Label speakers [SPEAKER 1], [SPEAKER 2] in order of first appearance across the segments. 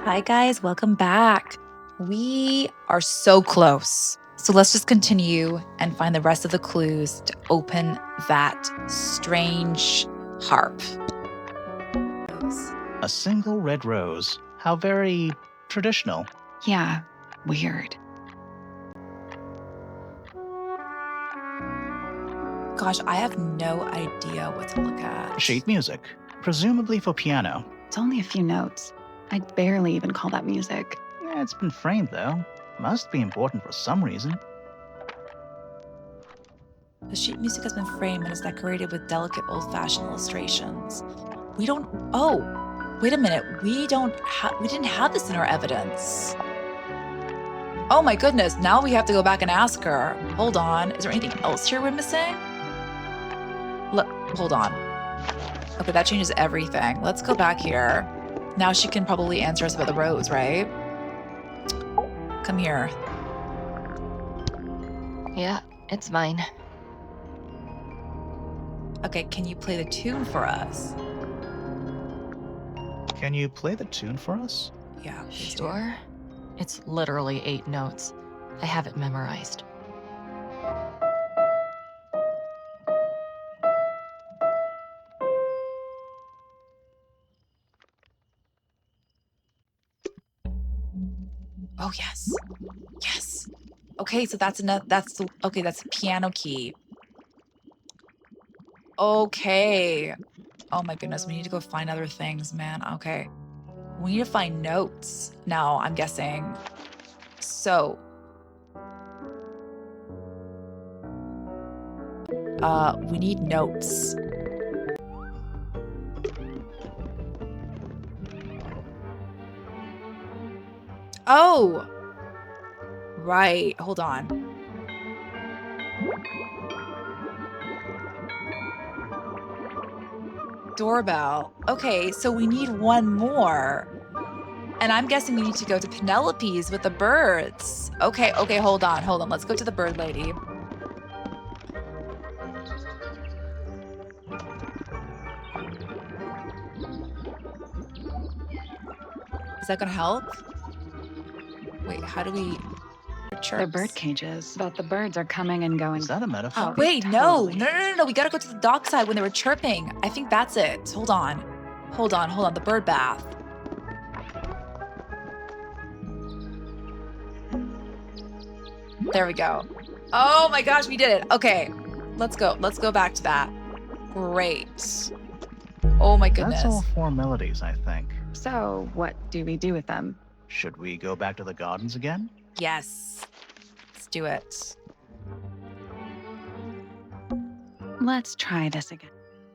[SPEAKER 1] Hi, guys. Welcome back. We are so close. So let's just continue and find the rest of the clues to open that strange harp.
[SPEAKER 2] A single red rose. How very traditional.
[SPEAKER 3] Yeah, weird.
[SPEAKER 1] Gosh, I have no idea what to look at.
[SPEAKER 2] Sheet music. Presumably for piano.
[SPEAKER 3] It's only a few notes. I'd barely even call that music.
[SPEAKER 2] Yeah, it's been framed though. Must be important for some reason.
[SPEAKER 1] The sheet music has been framed and is decorated with delicate old-fashioned illustrations. We don't. Oh, wait a minute. We didn't have this in our evidence. Oh my goodness. Now we have to go back and ask her. Hold on. Is there anything else here we're missing? Look, hold on. Okay, that changes everything. Let's go back here. Now she can probably answer us about the rose, right? Come here.
[SPEAKER 4] Yeah, it's mine.
[SPEAKER 1] Okay, can you play the tune for us?
[SPEAKER 2] Can you play the tune for us?
[SPEAKER 1] Yeah, please do.
[SPEAKER 4] Sure. It's literally 8 notes. I have it memorized.
[SPEAKER 1] Oh, yes. Yes. Okay, so that's enough. Okay, that's a piano key. Okay. Oh my goodness, we need to go find other things, man. Okay. We need to find notes now, I'm guessing. So. We need notes. Oh! Right, hold on. Doorbell. Okay, so we need one more. And I'm guessing we need to go to Penelope's with the birds. Okay, hold on. Let's go to the bird lady. Is that gonna help? Wait, how do we...
[SPEAKER 3] They're bird cages, but the birds are coming and going.
[SPEAKER 2] Is that a metaphor?
[SPEAKER 3] Oh,
[SPEAKER 1] Wait,
[SPEAKER 3] totally.
[SPEAKER 1] no. We gotta go to the dockside when they were chirping. I think that's it. Hold on. The bird bath. There we go. Oh my gosh, we did it. Okay, let's go. Let's go back to that. Great. Oh my goodness.
[SPEAKER 2] That's all formalities, I think.
[SPEAKER 3] So, what do we do with them?
[SPEAKER 2] Should we go back to the gardens again?
[SPEAKER 1] Yes. Let's do it.
[SPEAKER 3] Let's try this again.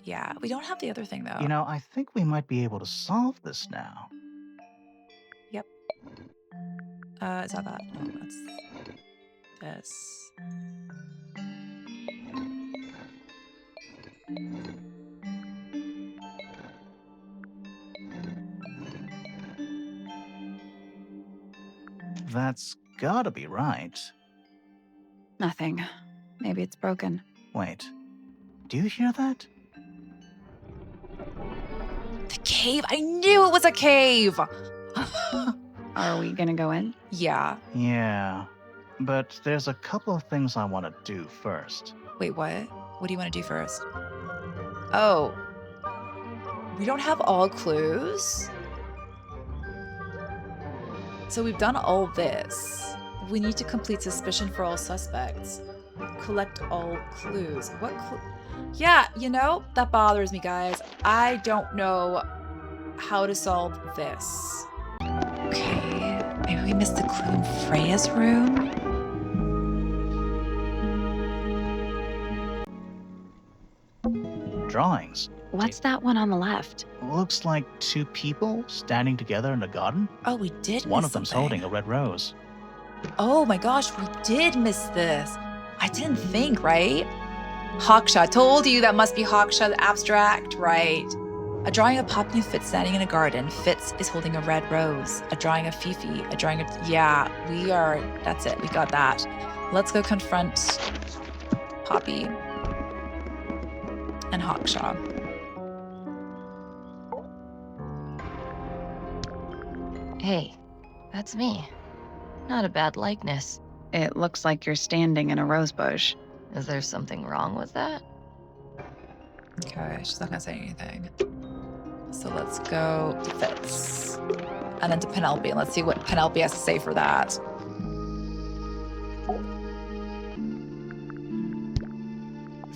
[SPEAKER 1] Yeah, we don't have the other thing though.
[SPEAKER 2] You know, I think we might be able to solve this now.
[SPEAKER 1] Yep. Is that that? No, that's this.
[SPEAKER 2] That's gotta be right.
[SPEAKER 3] Nothing. Maybe it's broken.
[SPEAKER 2] Wait, do you hear that?
[SPEAKER 1] The cave. I knew it was a cave.
[SPEAKER 3] Are we gonna go in?
[SPEAKER 1] Yeah.
[SPEAKER 2] Yeah, but there's a couple of things I want to do first.
[SPEAKER 1] Wait, what? What do you want to do first? Oh. We don't have all clues? So we've done all this. We need to complete suspicion for all suspects. Collect all clues. What clue? Yeah, you know, that bothers me, guys. I don't know how to solve this. Okay, maybe we missed the clue in Freya's room?
[SPEAKER 2] Drawings.
[SPEAKER 3] What's that one on the left?
[SPEAKER 2] Looks like 2 people standing together in a garden.
[SPEAKER 1] Oh, we did
[SPEAKER 2] One
[SPEAKER 1] miss
[SPEAKER 2] of them's
[SPEAKER 1] something.
[SPEAKER 2] holding a red rose.
[SPEAKER 1] Oh my gosh, we did miss this. I didn't think, right? Hawkshaw. Told you that must be Hawkshaw, the abstract, right? A drawing of Poppy and Fitz standing in a garden. Fitz is holding a red rose. A drawing of Fifi. A drawing of... Yeah, that's it. We got that. Let's go confront Poppy and Hawkshaw.
[SPEAKER 4] Hey, that's me. Not a bad likeness.
[SPEAKER 3] It looks like you're standing in a rose bush.
[SPEAKER 4] Is there something wrong with that?
[SPEAKER 1] Okay, she's not gonna say anything. So let's go to Fitz. And then to Penelope, and let's see what Penelope has to say for that.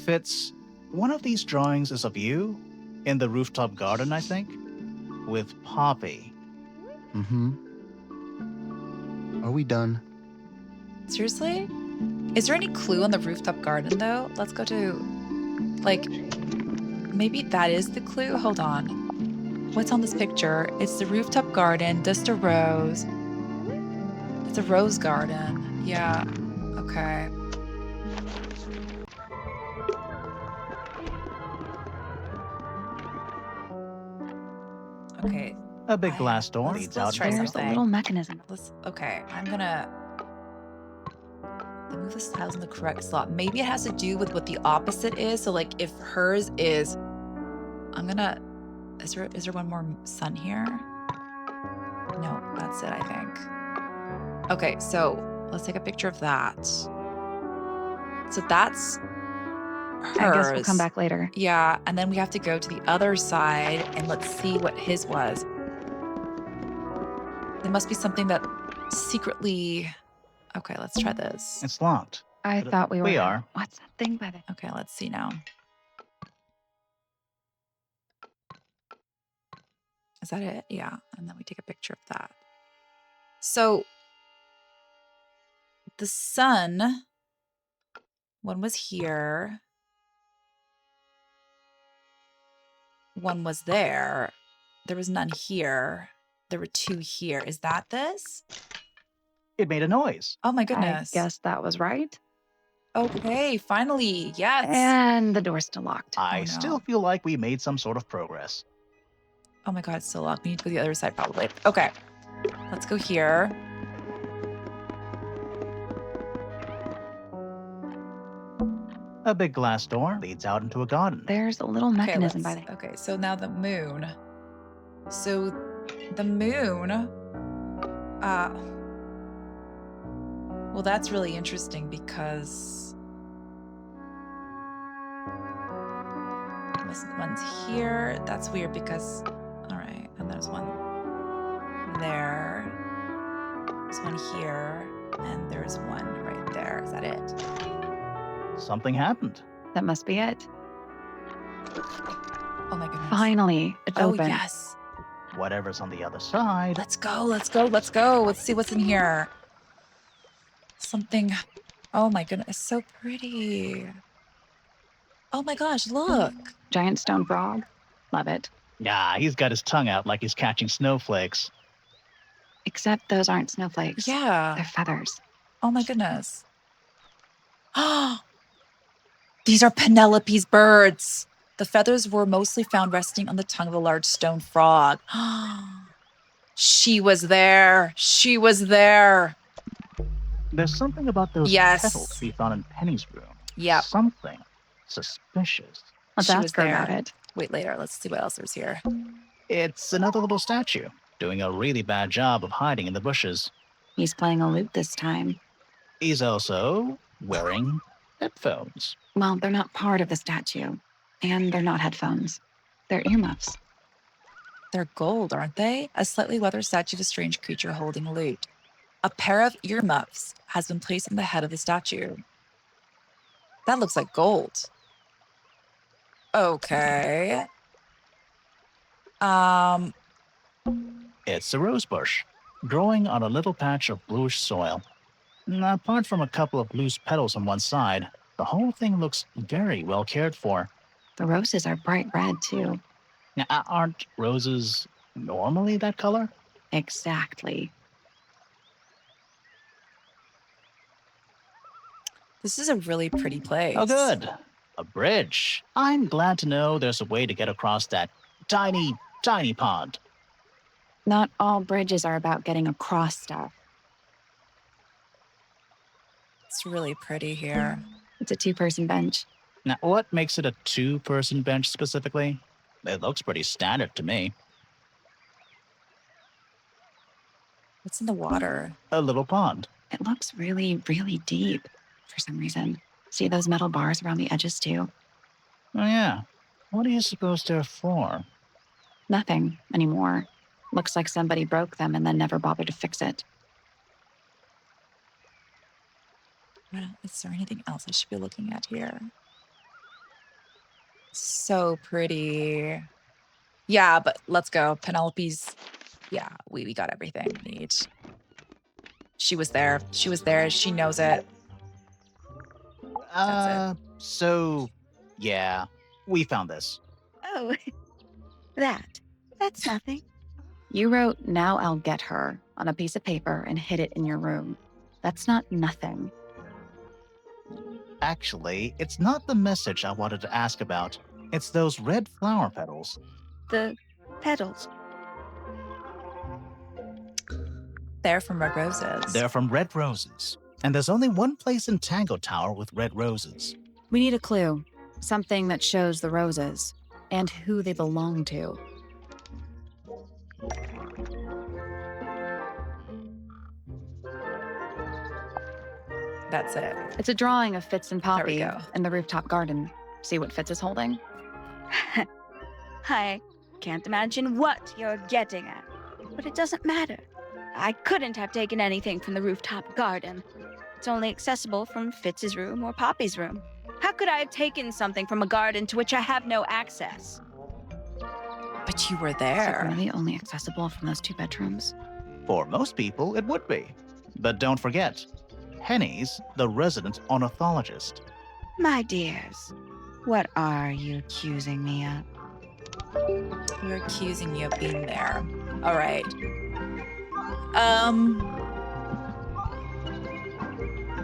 [SPEAKER 2] Fitz, one of these drawings is of you in the rooftop garden, I think, with Poppy.
[SPEAKER 5] Mm-hmm. Are we done?
[SPEAKER 1] Seriously? Is there any clue on the rooftop garden, though? Let's go to, like, maybe that is the clue? Hold on. What's on this picture? It's the rooftop garden, just a rose. It's a rose garden. Yeah. Okay. Okay.
[SPEAKER 2] A big glass door
[SPEAKER 1] let's-
[SPEAKER 2] leads
[SPEAKER 1] let's
[SPEAKER 2] out
[SPEAKER 1] try
[SPEAKER 2] into
[SPEAKER 3] There's
[SPEAKER 1] something.
[SPEAKER 3] a little mechanism.
[SPEAKER 1] Okay, I'm gonna move the tiles in the correct slot. Maybe it has to do with what the opposite is. So like if hers is, I'm gonna, is there one more sun here? No, that's it, I think. Okay, so let's take a picture of that. So that's hers.
[SPEAKER 3] I guess we'll come back later.
[SPEAKER 1] Yeah, and then we have to go to the other side and let's see what his was. There must be something that secretly. Okay, let's try this.
[SPEAKER 2] It's locked.
[SPEAKER 3] I
[SPEAKER 2] But
[SPEAKER 3] thought we were.
[SPEAKER 2] we are.
[SPEAKER 3] What's that thing by the.
[SPEAKER 1] Okay, let's see now. Is that it? Yeah. And then we take a picture of that. So the sun, one was here, one was there. There was none here. There were two here. Is that this?
[SPEAKER 2] It made a noise.
[SPEAKER 1] Oh my
[SPEAKER 3] I
[SPEAKER 1] goodness.
[SPEAKER 3] guess that was right.
[SPEAKER 1] Okay, finally. Yes.
[SPEAKER 3] And the door's still locked.
[SPEAKER 2] I
[SPEAKER 1] no.
[SPEAKER 2] still feel like we made some sort of progress.
[SPEAKER 1] Oh my God, it's still locked. We need to go to the other side probably. Okay. Let's go here.
[SPEAKER 2] A big glass door leads out into a garden.
[SPEAKER 3] There's a little mechanism by the.
[SPEAKER 1] Okay, so now the moon. So the moon, well, that's really interesting because this one's here. That's weird because, all right, and there's one there. There's one here, and there's one right there. Is that it?
[SPEAKER 2] Something happened.
[SPEAKER 3] That must be it.
[SPEAKER 1] Oh my goodness.
[SPEAKER 3] Finally, it's
[SPEAKER 1] Oh,
[SPEAKER 3] open.
[SPEAKER 1] yes.
[SPEAKER 2] Whatever's on the other side.
[SPEAKER 1] Let's go, let's go, let's go. Let's see what's in here. Something. Oh my goodness, it's so pretty. Oh my gosh, look.
[SPEAKER 3] Giant stone frog. Love it.
[SPEAKER 2] Yeah, he's got his tongue out like he's catching snowflakes.
[SPEAKER 3] Except those aren't snowflakes.
[SPEAKER 1] Yeah.
[SPEAKER 3] They're feathers.
[SPEAKER 1] Oh my goodness. These are Penelope's birds. The feathers were mostly found resting on the tongue of a large stone frog. She was there. She was there.
[SPEAKER 2] There's something about those
[SPEAKER 1] Yes.
[SPEAKER 2] petals we found in Penny's room.
[SPEAKER 1] Yep.
[SPEAKER 2] Something suspicious.
[SPEAKER 3] Let's
[SPEAKER 1] She was
[SPEAKER 3] ask her about
[SPEAKER 1] there.
[SPEAKER 3] it.
[SPEAKER 1] Wait, later. Let's see what else there's here.
[SPEAKER 2] It's another little statue, doing a really bad job of hiding in the bushes.
[SPEAKER 3] He's playing a lute this time.
[SPEAKER 2] He's also wearing headphones.
[SPEAKER 3] Well, they're not part of the statue. And they're not headphones. They're earmuffs.
[SPEAKER 1] They're gold, aren't they? A slightly weathered statue of a strange creature holding a lute. A pair of earmuffs has been placed on the head of the statue. That looks like gold. Okay.
[SPEAKER 2] It's a rose bush, growing on a little patch of bluish soil. Apart from a couple of loose petals on one side, the whole thing looks very well cared for.
[SPEAKER 3] The roses are bright red, too.
[SPEAKER 2] Now, aren't roses normally that color?
[SPEAKER 3] Exactly.
[SPEAKER 1] This is a really pretty place.
[SPEAKER 2] Oh, good. A bridge. I'm glad to know there's a way to get across that tiny, tiny pond.
[SPEAKER 3] Not all bridges are about getting across stuff.
[SPEAKER 1] It's really pretty here.
[SPEAKER 3] It's a two-person bench.
[SPEAKER 2] Now, what makes it a two-person bench specifically? It looks pretty standard to me.
[SPEAKER 1] What's in the water?
[SPEAKER 2] A little pond.
[SPEAKER 3] It looks really, really deep for some reason. See those metal bars around the edges too?
[SPEAKER 2] Oh, yeah. What do you suppose they're for?
[SPEAKER 3] Nothing anymore. Looks like somebody broke them and then never bothered to fix it.
[SPEAKER 1] Is there anything else I should be looking at here? So pretty. Yeah, but let's go. Penelope's, yeah, we got everything we need. She was there. She was there. She knows it. That's
[SPEAKER 2] So, yeah, we found this.
[SPEAKER 6] Oh, that's nothing.
[SPEAKER 3] You wrote, "Now I'll get her," on a piece of paper and hid it in your room. That's not nothing.
[SPEAKER 2] Actually, it's not the message I wanted to ask about. It's those red flower petals.
[SPEAKER 6] The petals.
[SPEAKER 1] They're from Red Roses.
[SPEAKER 2] They're from red roses. And there's only one place in Tangle Tower with red roses.
[SPEAKER 3] We need a clue. Something that shows the roses and who they belong to.
[SPEAKER 1] That's it.
[SPEAKER 3] It's a drawing of Fitz and Poppy
[SPEAKER 1] go.
[SPEAKER 3] in the rooftop garden. See what Fitz is holding?
[SPEAKER 6] I can't imagine what you're getting at, but it doesn't matter. I couldn't have taken anything from the rooftop garden. It's only accessible from Fitz's room or Poppy's room. How could I have taken something from a garden to which I have no access?
[SPEAKER 1] But you were
[SPEAKER 3] Is it
[SPEAKER 1] there.
[SPEAKER 3] really only accessible from those 2 bedrooms?
[SPEAKER 2] For most people, it would be. But don't forget, Penny's the resident ornithologist.
[SPEAKER 6] My dears, what are you accusing me of?
[SPEAKER 1] We're accusing you of being there. All right.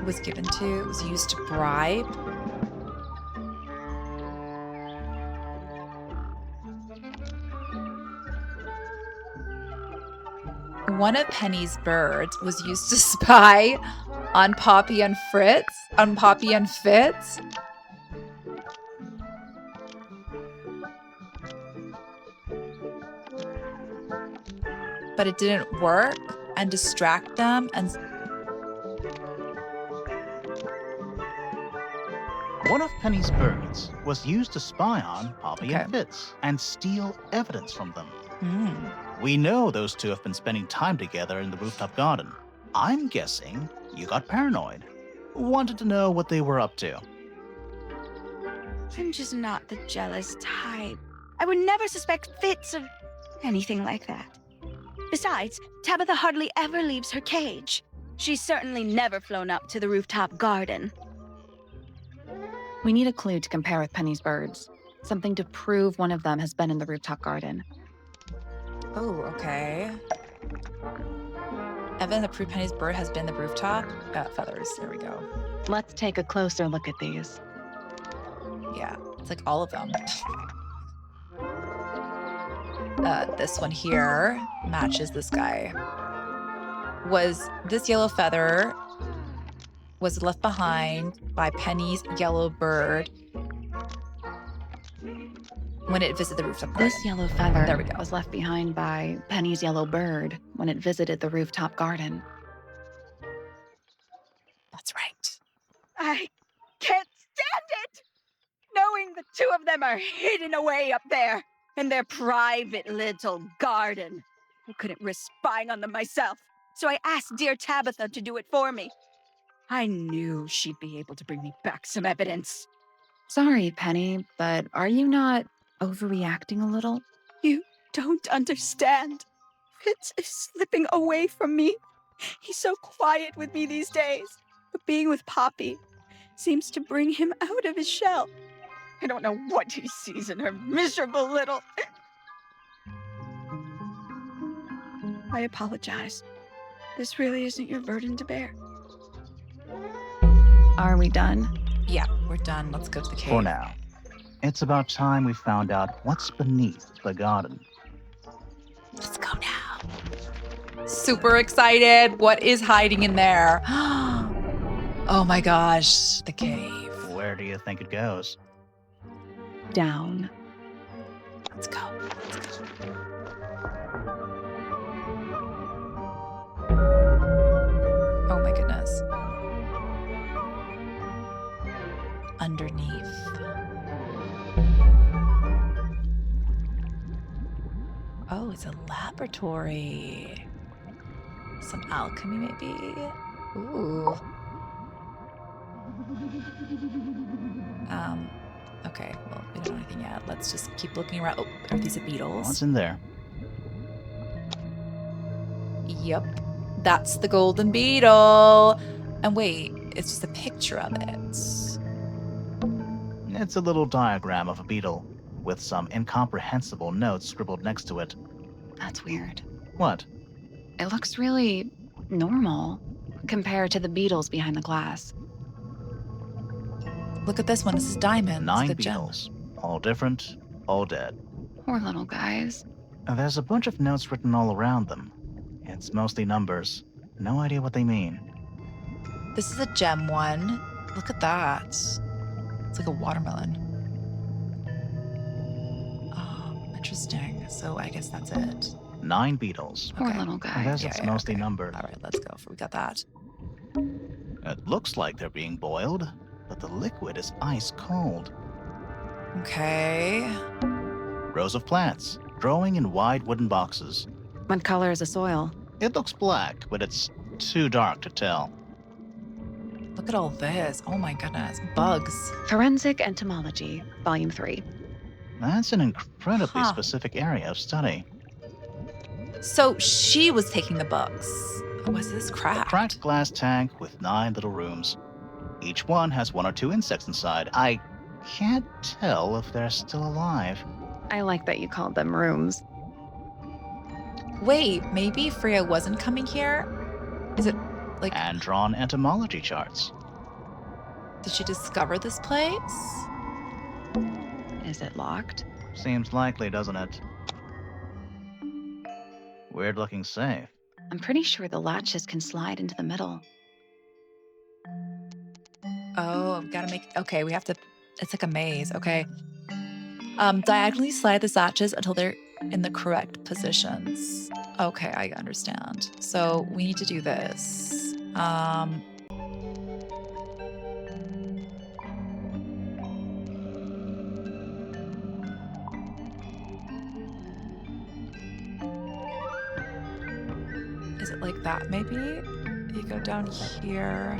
[SPEAKER 1] Was given to, was used to bribe. One of Penny's birds was used to spy on Poppy and Fitz. But it didn't work and distract them and
[SPEAKER 2] One of Penny's birds was used to spy on Poppy and
[SPEAKER 1] Okay.
[SPEAKER 2] Fitz and steal evidence from them.
[SPEAKER 1] Hmm.
[SPEAKER 2] We know those two have been spending time together in the rooftop garden. I'm guessing you got paranoid. Wanted to know what they were up to.
[SPEAKER 6] I'm just not the jealous type. I would never suspect Fitz of anything like that. Besides, Tabitha hardly ever leaves her cage. She's certainly never flown up to the rooftop garden.
[SPEAKER 3] We need a clue to compare with Penny's birds. Something to prove one of them has been in the rooftop garden.
[SPEAKER 1] Oh, okay. Evan, the proof Penny's bird has been the rooftop. Feathers. There we go.
[SPEAKER 3] Let's take a closer look at these.
[SPEAKER 1] Yeah, it's like all of them. This one here matches this guy. Was this yellow feather was left behind by Penny's yellow bird when it visited the rooftop garden.
[SPEAKER 3] This yellow feather
[SPEAKER 1] There we go.
[SPEAKER 3] was left behind by Penny's yellow bird when it visited the rooftop garden.
[SPEAKER 1] That's right.
[SPEAKER 6] I can't stand it! Knowing the 2 of them are hidden away up there in their private little garden. I couldn't risk spying on them myself, so I asked dear Tabitha to do it for me. I knew she'd be able to bring me back some evidence.
[SPEAKER 3] Sorry, Penny, but are you not overreacting a little?
[SPEAKER 6] You don't understand. Fitz is slipping away from me. He's so quiet with me these days, but being with Poppy seems to bring him out of his shell. I don't know what he sees in her miserable little... I apologize. This really isn't your burden to bear.
[SPEAKER 3] Are we done?
[SPEAKER 1] Yeah, we're done. Let's go to the cave.
[SPEAKER 2] For now. It's about time we found out what's beneath the garden.
[SPEAKER 1] Let's go now. Super excited. What is hiding in there? Oh my gosh, the cave.
[SPEAKER 2] Where do you think it goes?
[SPEAKER 3] Down.
[SPEAKER 1] Let's go. Let's go. underneath. Oh, it's a laboratory. Some alchemy, maybe? Ooh. Okay, well, we don't know anything yet. Let's just keep looking around. Oh, are these the beetles?
[SPEAKER 2] What's in there?
[SPEAKER 1] Yep, that's the golden beetle. And wait, it's just a picture of it.
[SPEAKER 2] It's a little diagram of a beetle with some incomprehensible notes scribbled next to it.
[SPEAKER 3] That's weird.
[SPEAKER 2] What?
[SPEAKER 3] It looks really normal compared to the beetles behind the glass.
[SPEAKER 1] Look at this one. This is diamond.
[SPEAKER 2] 9
[SPEAKER 1] the gem.
[SPEAKER 2] beetles. All different, all dead.
[SPEAKER 3] Poor little guys.
[SPEAKER 2] There's a bunch of notes written all around them. It's mostly numbers. No idea what they mean.
[SPEAKER 1] This is a gem one. Look at that. It's like a watermelon. Interesting. So I guess that's it.
[SPEAKER 2] 9 beetles.
[SPEAKER 3] Poor
[SPEAKER 1] Okay.
[SPEAKER 3] little guy.
[SPEAKER 2] Unless it's mostly
[SPEAKER 1] okay.
[SPEAKER 2] numbered.
[SPEAKER 1] All right, let's go. We got that.
[SPEAKER 2] It looks like they're being boiled, but the liquid is ice cold.
[SPEAKER 1] Okay.
[SPEAKER 2] Rows of plants, growing in wide wooden boxes.
[SPEAKER 3] What color is the soil?
[SPEAKER 2] It looks black, but it's too dark to tell.
[SPEAKER 1] Look at all this. Oh my goodness. Bugs.
[SPEAKER 3] Forensic Entomology, Volume 3.
[SPEAKER 2] That's an incredibly
[SPEAKER 1] Huh.
[SPEAKER 2] specific area of study.
[SPEAKER 1] So she was taking the bugs. Was this
[SPEAKER 2] A
[SPEAKER 1] cracked?
[SPEAKER 2] cracked glass tank with 9 little rooms. Each one has 1 or 2 insects inside. I can't tell if they're still alive.
[SPEAKER 3] I like that you called them rooms.
[SPEAKER 1] Wait, maybe Freya wasn't coming here? Is it like,
[SPEAKER 2] And drawn entomology charts.
[SPEAKER 1] did she discover this place?
[SPEAKER 3] Is it locked?
[SPEAKER 2] Seems likely, doesn't it? Weird looking safe.
[SPEAKER 3] I'm pretty sure the latches can slide into the middle.
[SPEAKER 1] Oh, I've got to make, okay, we have to, it's like a maze, okay. Diagonally slide the latches until they're in the correct positions. Okay, I understand. So we need to do this. Is it like that, maybe? You go down here.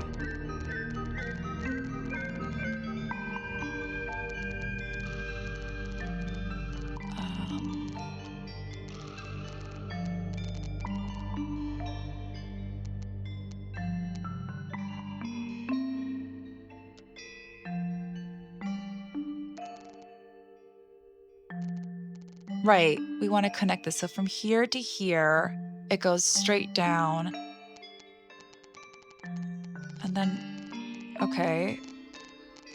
[SPEAKER 1] Right, we want to connect this. So from here to here, it goes straight down. And then, okay.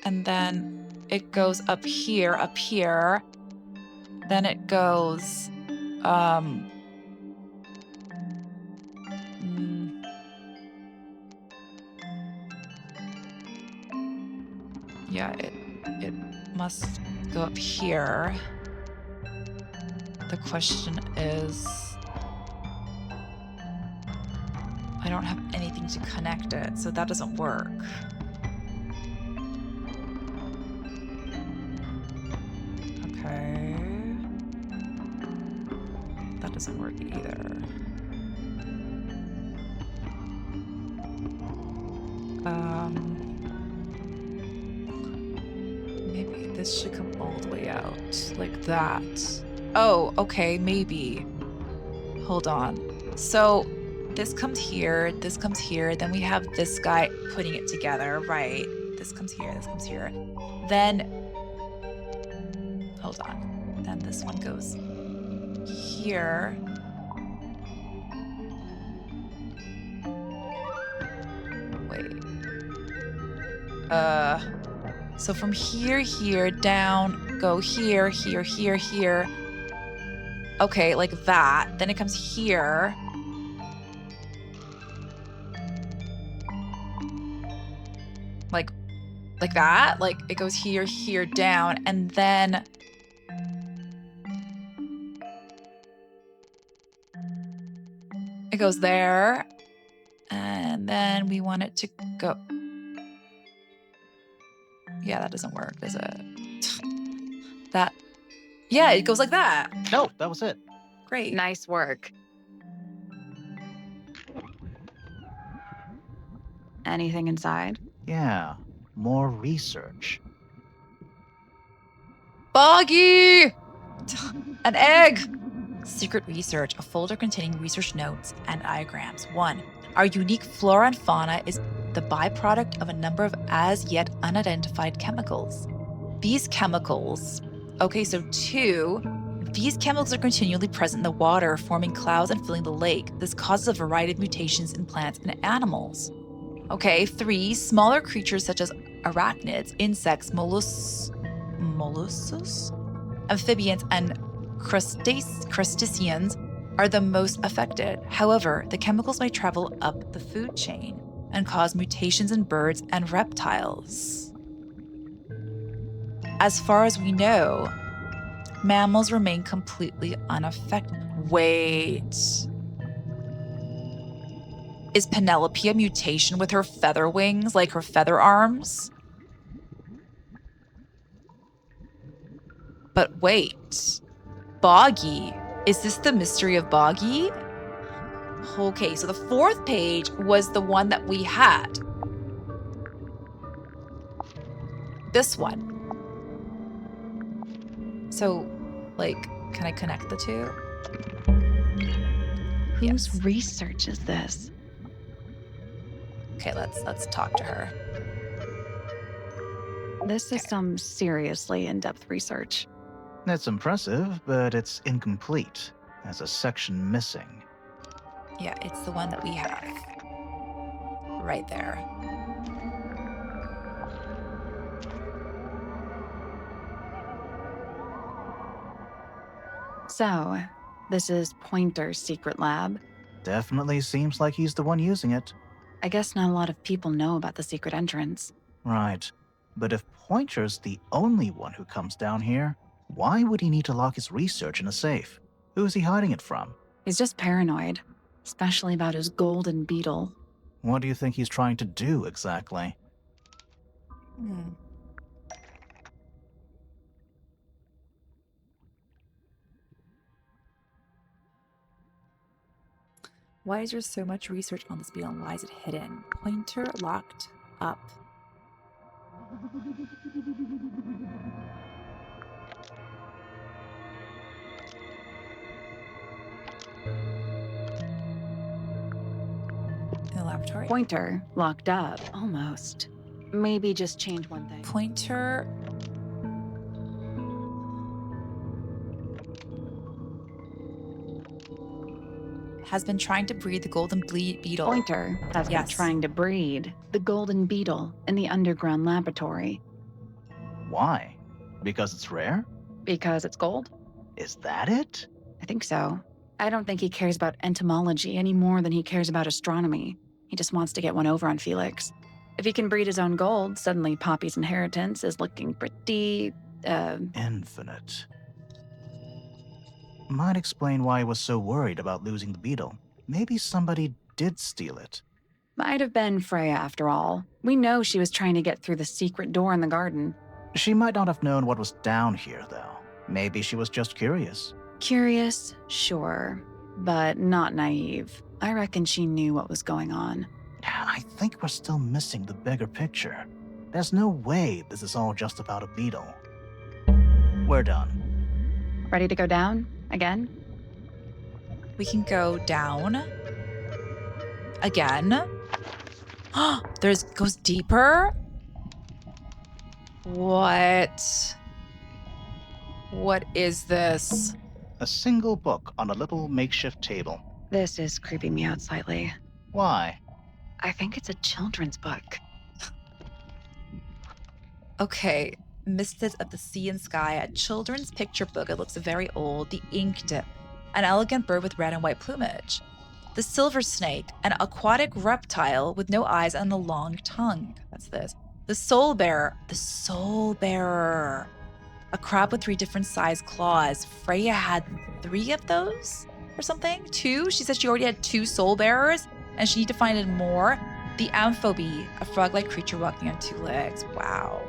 [SPEAKER 1] And then it goes up here. Then it goes, mm, yeah, it must go up here. The question is, I don't have anything to connect it, so that doesn't work. Okay. That doesn't work either. Maybe this should come all the way out, like that. Oh, okay, maybe. Hold on. So this comes here, then we have this guy putting it together, right? This comes here. Then, hold on. Then this one goes here. Wait. So from here, down, go here. Okay, like that. Then it comes here. Like that. Like it goes here, down, and then it goes there. And then we want it to go. Yeah, that doesn't work, does it? That, yeah, it goes like that.
[SPEAKER 2] No, that was it.
[SPEAKER 1] Great.
[SPEAKER 3] Nice work. Anything inside?
[SPEAKER 2] Yeah, more research.
[SPEAKER 1] Boggy! An egg! Secret research, a folder containing research notes and diagrams. 1. Our unique flora and fauna is the byproduct of a number of as yet unidentified chemicals. These chemicals, okay, so 2, these chemicals are continually present in the water, forming clouds and filling the lake. This causes a variety of mutations in plants and animals. Okay, 3, smaller creatures such as arachnids, insects, mollusks, amphibians, and crustaceans are the most affected. However, the chemicals may travel up the food chain and cause mutations in birds and reptiles. As far as we know, mammals remain completely unaffected. Wait. Is Penelope a mutation with her feather wings, like her feather arms? But wait. Boggy. Is this the mystery of Boggy? Okay, so the 4th page was the one that we had. This one. So, like, can I connect the two?
[SPEAKER 3] Whose
[SPEAKER 1] Yes.
[SPEAKER 3] research is this?
[SPEAKER 1] Okay, let's talk to her.
[SPEAKER 3] This is some seriously in-depth research.
[SPEAKER 2] It's impressive, but it's incomplete. There's a section missing.
[SPEAKER 1] Yeah, it's the one that we have. Right there.
[SPEAKER 3] So, this is Pointer's secret lab.
[SPEAKER 2] Definitely seems like he's the one using it.
[SPEAKER 3] I guess not a lot of people know about the secret entrance.
[SPEAKER 2] Right. But if Pointer's the only one who comes down here, why would he need to lock his research in a safe? Who is he hiding it from?
[SPEAKER 3] He's just paranoid, especially about his golden beetle.
[SPEAKER 2] What do you think he's trying to do exactly?
[SPEAKER 1] Why is there so much research on this beetle and why is it hidden? Pointer locked up. In the laboratory?
[SPEAKER 3] Pointer locked up, almost. Maybe just change one thing.
[SPEAKER 1] Pointer. Has been trying to breed the golden beetle.
[SPEAKER 3] Pointer has been
[SPEAKER 1] Yes.
[SPEAKER 3] trying to breed the golden beetle in the underground laboratory.
[SPEAKER 2] Why? Because it's rare?
[SPEAKER 3] Because it's gold?
[SPEAKER 2] Is that it?
[SPEAKER 3] I think so. I don't think he cares about entomology any more than he cares about astronomy. He just wants to get one over on Felix. If he can breed his own gold, suddenly Poppy's inheritance is looking pretty,
[SPEAKER 2] Infinite. Might explain why he was so worried about losing the beetle. Maybe somebody did steal it.
[SPEAKER 3] might have been Freya after all. We know she was trying to get through the secret door in the garden.
[SPEAKER 2] She might not have known what was down here, though. Maybe she was just curious.
[SPEAKER 3] Curious, sure, but not naive. I reckon she knew what was going on.
[SPEAKER 2] I think we're still missing the bigger picture. There's no way this is all just about a beetle. We're done.
[SPEAKER 3] Ready to go down? Again?
[SPEAKER 1] We can go down. Again. Goes deeper. What? What is this?
[SPEAKER 2] A single book on a little makeshift table.
[SPEAKER 3] This is creeping me out slightly.
[SPEAKER 2] Why?
[SPEAKER 3] I think it's a children's book.
[SPEAKER 1] Okay. Mists of the Sea and Sky, a children's picture book. It looks very old. The Ink Dip, an elegant bird with red and white plumage. The Silver Snake, an aquatic reptile with no eyes and a long tongue. That's this. The Soul Bearer, a crab with 3 different size claws. Freya had 3 of those or something? 2? She said she already had 2 soul bearers and she need to find more. The Amphobe, a frog-like creature walking on 2 legs. Wow.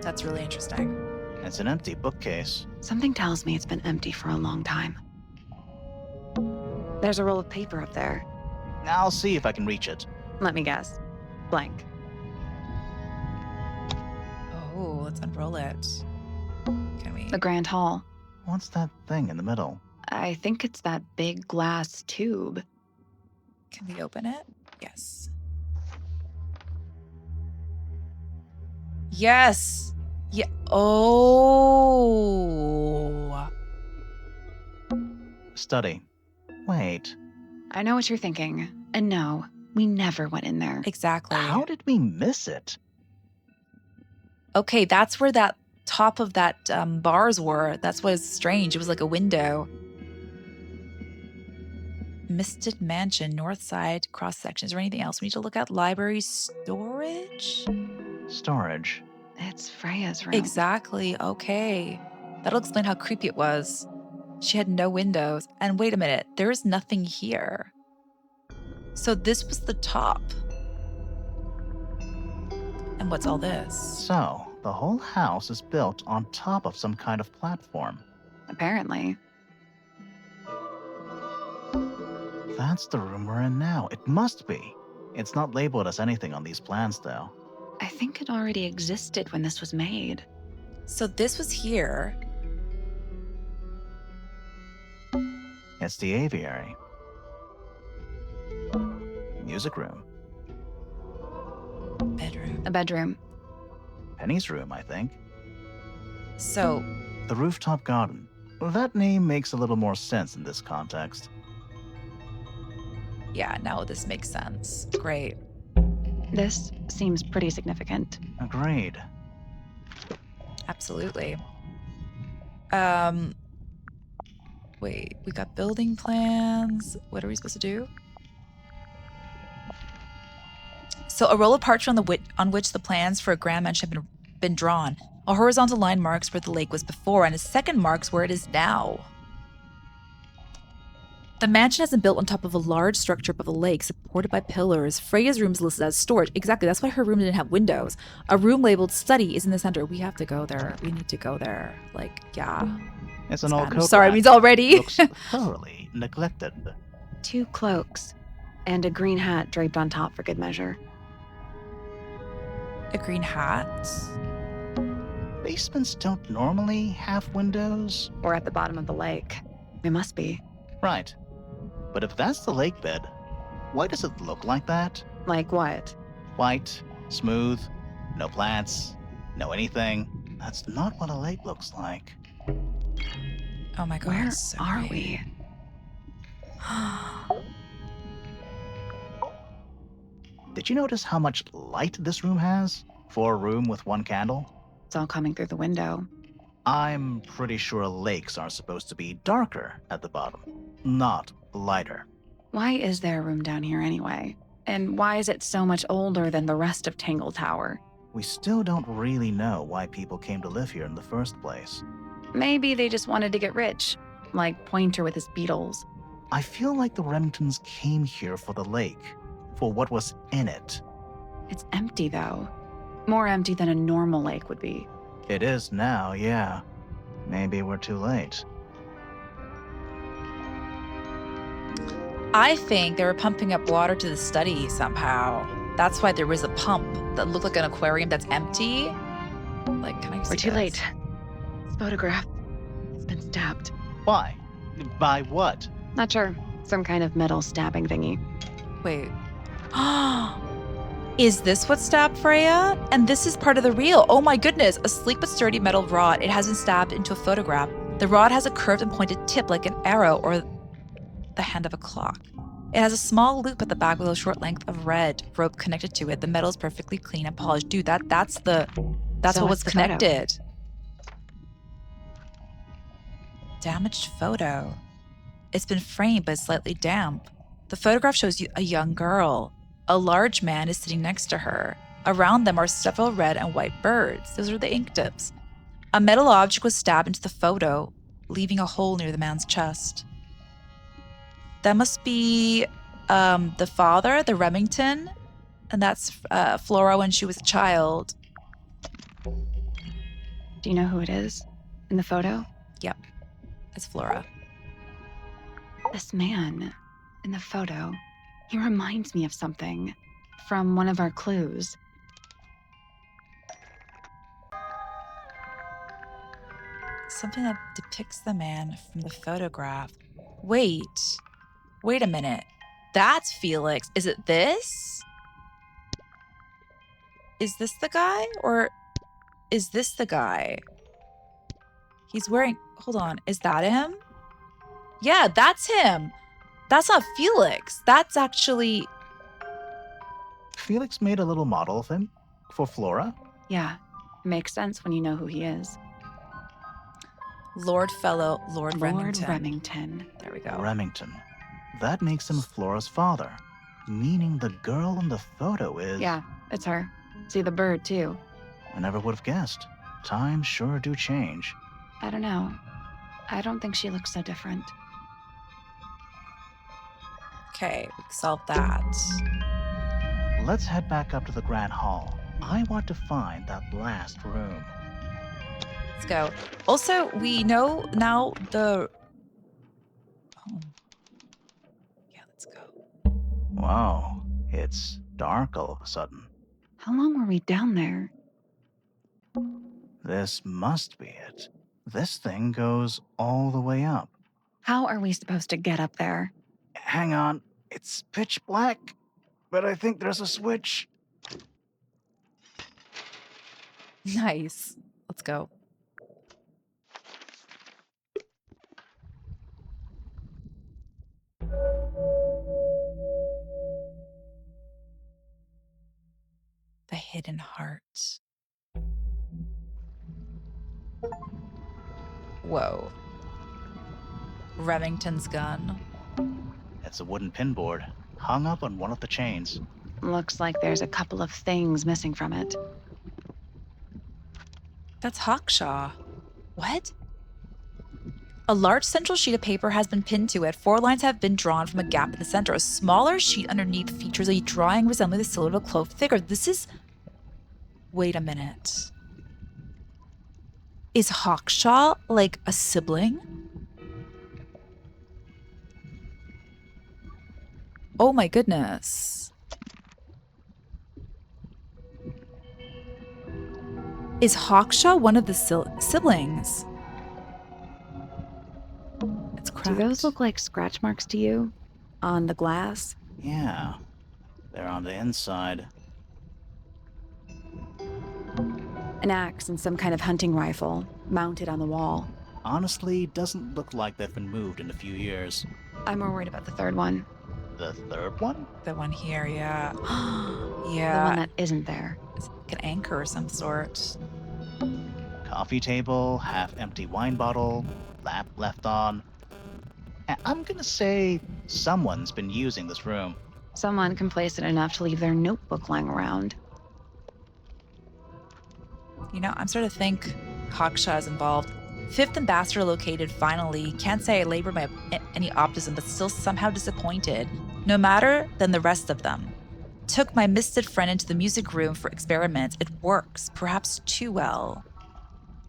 [SPEAKER 1] That's really interesting.
[SPEAKER 2] It's an empty bookcase.
[SPEAKER 3] Something tells me it's been empty for a long time. There's a roll of paper up there.
[SPEAKER 2] I'll see if I can reach it.
[SPEAKER 3] Let me guess. Blank.
[SPEAKER 1] Oh, let's unroll it. Can we?
[SPEAKER 3] The Grand Hall.
[SPEAKER 2] What's that thing in the middle?
[SPEAKER 3] I think it's that big glass tube.
[SPEAKER 1] Can we open it? Yes. Yes. Yeah. Oh.
[SPEAKER 2] Study. Wait,
[SPEAKER 3] I know what you're thinking. And no, we never went in there.
[SPEAKER 1] Exactly.
[SPEAKER 2] how did we miss it?
[SPEAKER 1] Okay, that's where that top of that bars were. That's what's strange. It was like a window. Misted Mansion, north side, cross section. Is there anything else we need to look at? Library storage?
[SPEAKER 2] Storage.
[SPEAKER 3] It's Freya's room.
[SPEAKER 1] Exactly. Okay. That'll explain how creepy it was. She had no windows. And wait a minute, there is nothing here. So this was the top. And what's all this?
[SPEAKER 2] So, the whole house is built on top of some kind of platform.
[SPEAKER 3] Apparently.
[SPEAKER 2] That's the room we're in now. It must be. It's not labeled as anything on these plans, though.
[SPEAKER 3] I think it already existed when this was made.
[SPEAKER 1] So this was here.
[SPEAKER 2] It's the aviary. Music room.
[SPEAKER 1] Bedroom.
[SPEAKER 3] A bedroom.
[SPEAKER 2] Penny's room, I think.
[SPEAKER 1] So
[SPEAKER 2] The rooftop garden. That name makes a little more sense in this context.
[SPEAKER 1] yeah, now this makes sense. Great.
[SPEAKER 3] This seems pretty significant.
[SPEAKER 2] Agreed.
[SPEAKER 1] Absolutely. Wait, we got building plans. What are we supposed to do? So a roll of parchment on which the plans for a grand mansion have been drawn. A horizontal line marks where the lake was before, and a second marks where it is now. The mansion has been built on top of a large structure above a lake, supported by pillars. Freya's room is listed as storage. Exactly, that's why her room didn't have windows. A room labeled study is in the center. We have to go there. We need to go there. Like, yeah.
[SPEAKER 2] It's an old
[SPEAKER 1] Kind
[SPEAKER 2] coat
[SPEAKER 1] of sorry
[SPEAKER 2] rack.
[SPEAKER 1] means already.
[SPEAKER 2] Looks thoroughly neglected.
[SPEAKER 3] 2 cloaks. And a green hat draped on top for good measure.
[SPEAKER 1] A green hat.
[SPEAKER 2] Basements don't normally have windows.
[SPEAKER 3] We're at the bottom of the lake. We must be.
[SPEAKER 2] Right. But if that's the lake bed, why does it look like that?
[SPEAKER 3] Like what?
[SPEAKER 2] White, smooth, no plants, no anything. That's not what a lake looks like.
[SPEAKER 1] Oh my god.
[SPEAKER 3] Where
[SPEAKER 1] so
[SPEAKER 3] are
[SPEAKER 1] great.
[SPEAKER 3] we?
[SPEAKER 2] Did you notice how much light this room has? For a room with 1 candle?
[SPEAKER 3] It's all coming through the window.
[SPEAKER 2] I'm pretty sure lakes are supposed to be darker at the bottom, not lighter.
[SPEAKER 3] Why is there a room down here anyway? And why is it so much older than the rest of Tangle Tower?
[SPEAKER 2] We still don't really know why people came to live here in the first place.
[SPEAKER 3] Maybe they just wanted to get rich, like Pointer with his beetles.
[SPEAKER 2] I feel like the Remingtons came here for the lake, for what was in it.
[SPEAKER 3] It's empty though. More empty than a normal lake would be.
[SPEAKER 2] It is now, yeah. Maybe we're too late.
[SPEAKER 1] I think they were pumping up water to the study somehow. That's why there was a pump that looked like an aquarium that's empty. Like, can I see
[SPEAKER 3] We're too
[SPEAKER 1] this?
[SPEAKER 3] late. This photograph has been stabbed.
[SPEAKER 2] Why? By what?
[SPEAKER 3] Not sure. Some kind of metal stabbing thingy.
[SPEAKER 1] Wait. Is this what stabbed Freya? And this is part of the reel. Oh my goodness. A sleek but sturdy metal rod. It has been stabbed into a photograph. The rod has a curved and pointed tip like an arrow or the hand of a clock. It has a small loop at the back with a short length of red rope connected to it. The metal is perfectly clean and polished. Dude, that's
[SPEAKER 3] So
[SPEAKER 1] what was
[SPEAKER 3] what's the photo?
[SPEAKER 1] connected. Damaged photo. It's been framed but slightly damp. The photograph shows you a young girl. A large man is sitting next to her. Around them are several red and white birds. Those are the ink tips. A metal object was stabbed into the photo, leaving a hole near the man's chest. That must be the father, the Remington, and that's Flora when she was a child.
[SPEAKER 3] Do you know who it is? In the photo?
[SPEAKER 1] Yep. It's Flora.
[SPEAKER 3] This man in the photo, he reminds me of something from one of our clues.
[SPEAKER 1] Something that depicts the man from the photograph. Wait a minute. That's Felix. Is it this? Is this the guy? Or is this the guy? He's wearing, hold on, is that him? Yeah, that's him. That's not Felix. That's actually,
[SPEAKER 2] Felix made a little model of him for Flora.
[SPEAKER 3] Yeah, it makes sense when you know who he is.
[SPEAKER 1] Lord
[SPEAKER 3] Lord Remington.
[SPEAKER 1] There we go.
[SPEAKER 2] Remington. That makes him Flora's father, meaning the girl in the photo is.
[SPEAKER 3] Yeah, it's her. See the bird, too.
[SPEAKER 2] I never would have guessed. Times sure do change.
[SPEAKER 3] I don't know. I don't think she looks so different.
[SPEAKER 1] Okay, we solved that.
[SPEAKER 2] Let's head back up to the Grand Hall. I want to find that last room.
[SPEAKER 1] Let's go. Also, we know now the... Oh. Yeah, let's go.
[SPEAKER 2] Wow, it's dark all of a sudden.
[SPEAKER 3] How long were we down there?
[SPEAKER 2] This must be it. This thing goes all the way up.
[SPEAKER 3] How are we supposed to get up there?
[SPEAKER 2] Hang on, it's pitch black, but I think there's a switch.
[SPEAKER 1] Nice. Let's go. The hidden heart. Whoa. Remington's gun.
[SPEAKER 2] It's a wooden pinboard, hung up on one of the chains.
[SPEAKER 3] Looks like there's a couple of things missing from it.
[SPEAKER 1] That's Hawkshaw. What? A large central sheet of paper has been pinned to it. 4 lines have been drawn from a gap in the center. A smaller sheet underneath features a drawing resembling the silhouette of a cloaked figure. This is... Wait a minute. Is Hawkshaw like a sibling? Oh my goodness. Is Hawkshaw one of the siblings? It's cracked.
[SPEAKER 3] Do those look like scratch marks to you? On the glass?
[SPEAKER 2] Yeah, they're on the inside.
[SPEAKER 3] An axe and some kind of hunting rifle, mounted on the wall.
[SPEAKER 2] Honestly, doesn't look like they've been moved in a few years.
[SPEAKER 3] I'm more worried about the third one.
[SPEAKER 2] The third one?
[SPEAKER 1] The one here, yeah.
[SPEAKER 3] The
[SPEAKER 1] Yeah.
[SPEAKER 3] one that isn't there.
[SPEAKER 1] It's like an anchor of some sort.
[SPEAKER 2] Coffee table, half-empty wine bottle, lamp left on. I'm gonna say someone's been using this room.
[SPEAKER 3] Someone complacent enough to leave their notebook lying around.
[SPEAKER 1] You know, I'm starting to think Hawkshaw is involved. 5th Ambassador located, finally. Can't say I labor my any optimism, but still somehow disappointed. No matter than the rest of them. Took my misted friend into the music room for experiments. It works, perhaps too well.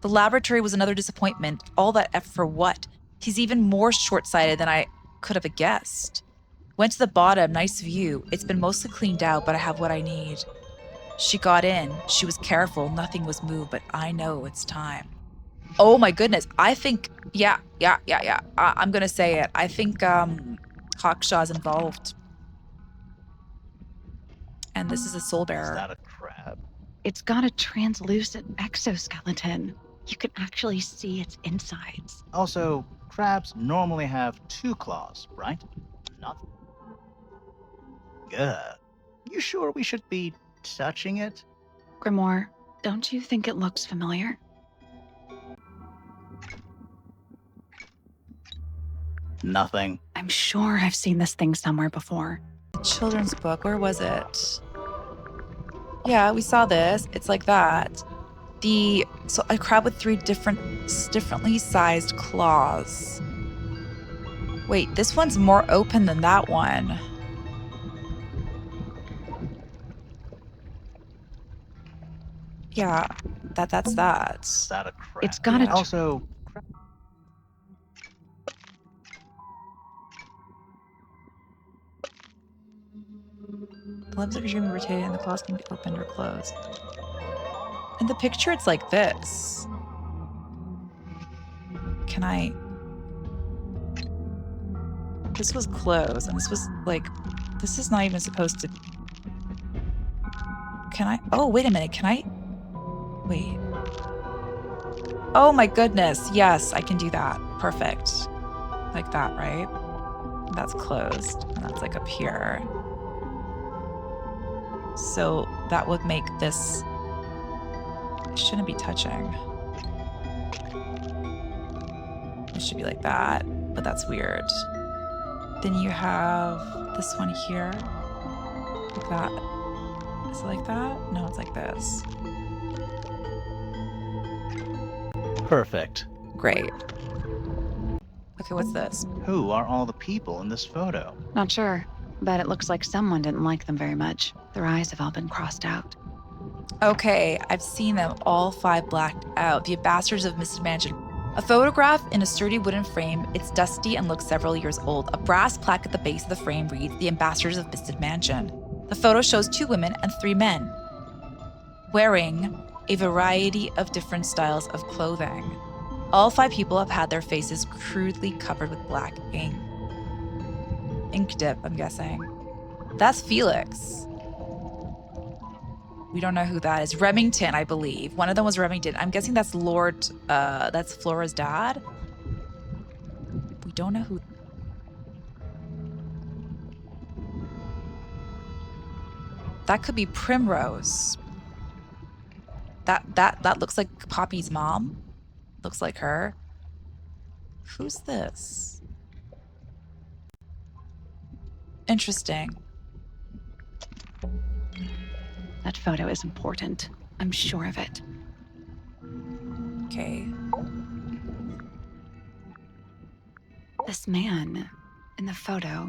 [SPEAKER 1] The laboratory was another disappointment. All that effort for what? He's even more short-sighted than I could have guessed. Went to the bottom, nice view. It's been mostly cleaned out, but I have what I need. She got in. She was careful. Nothing was moved, but I know it's time. Oh my goodness. I think, yeah. I'm going to say it. I think Hawkshaw's involved. And this is a soul
[SPEAKER 2] Is
[SPEAKER 1] bearer.
[SPEAKER 2] that a crab?
[SPEAKER 3] It's got a translucent exoskeleton. You can actually see its insides.
[SPEAKER 2] Also, crabs normally have 2 claws, right? Not. Good. You sure we should be touching it?
[SPEAKER 3] Grimoire, don't you think it looks familiar?
[SPEAKER 2] Nothing.
[SPEAKER 3] I'm sure I've seen this thing somewhere before.
[SPEAKER 1] Children's book. Where was it? Yeah, we saw this. It's like that. So a crab with 3 differently sized claws. Wait, this one's more open than that one. Yeah, that's that.
[SPEAKER 2] Is that a crap?
[SPEAKER 3] It's gotta
[SPEAKER 1] Yeah.
[SPEAKER 2] Also,
[SPEAKER 1] The limbs of your dream are rotated and the claws can be opened or closed. In the picture, it's like this. Can I? This was closed, and this was like, this is not even supposed to. Can I? Oh, wait a minute. Can I? Wait. Oh my goodness. Yes, I can do that. Perfect. Like that, right? That's closed, and that's like up here. So that would make this. It shouldn't be touching. It should be like that, but that's weird. Then you have this one here. Like that. Is it like that? No, it's like this.
[SPEAKER 2] perfect.
[SPEAKER 1] Great. Okay, what's this?
[SPEAKER 2] Who are all the people in this photo?
[SPEAKER 3] Not sure, but it looks like someone didn't like them very much. Their eyes have all been crossed out.
[SPEAKER 1] Okay, I've seen them, all 5 blacked out. The ambassadors of Misted Mansion. A photograph in a sturdy wooden frame. It's dusty and looks several years old. A brass plaque at the base of the frame reads, "The Ambassadors of Misted Mansion." The photo shows 2 women and 3 men wearing a variety of different styles of clothing. All 5 people have had their faces crudely covered with black ink. Ink dip, I'm guessing. That's Felix. We don't know who that is. Remington, I believe. One of them was Remington. I'm guessing that's that's Flora's dad. We don't know who. That could be Primrose. That looks like Poppy's mom. Looks like her. Who's this? Interesting.
[SPEAKER 3] That photo is important. I'm sure of it.
[SPEAKER 1] Okay.
[SPEAKER 3] This man in the photo,